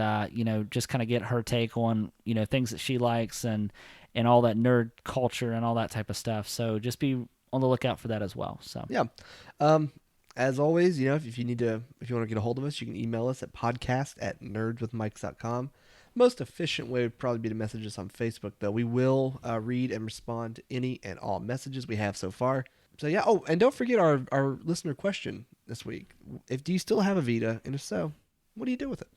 S2: just kind of get her take on things that she likes and all that nerd culture and all that type of stuff. So just be on the lookout for that as well. So
S1: yeah. As always, if you want to get a hold of us, you can email us at podcast@nerdswithmics.com. Most efficient way would probably be to message us on Facebook, though. We will read and respond to any and all messages we have so far. So yeah. Oh, and don't forget our listener question this week. Do you still have a Vita? And if so, what do you do with it?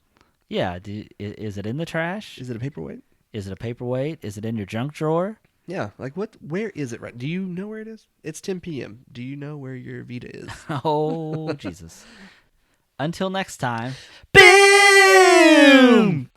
S2: Yeah. Is it in the trash?
S1: Is it a paperweight?
S2: Is it a paperweight? Is it in your junk drawer?
S1: Yeah, like what? Where is it right? Do you know where it is? It's 10 p.m. Do you know where your Vita is?
S2: Oh, Jesus. Until next time.
S1: Boom!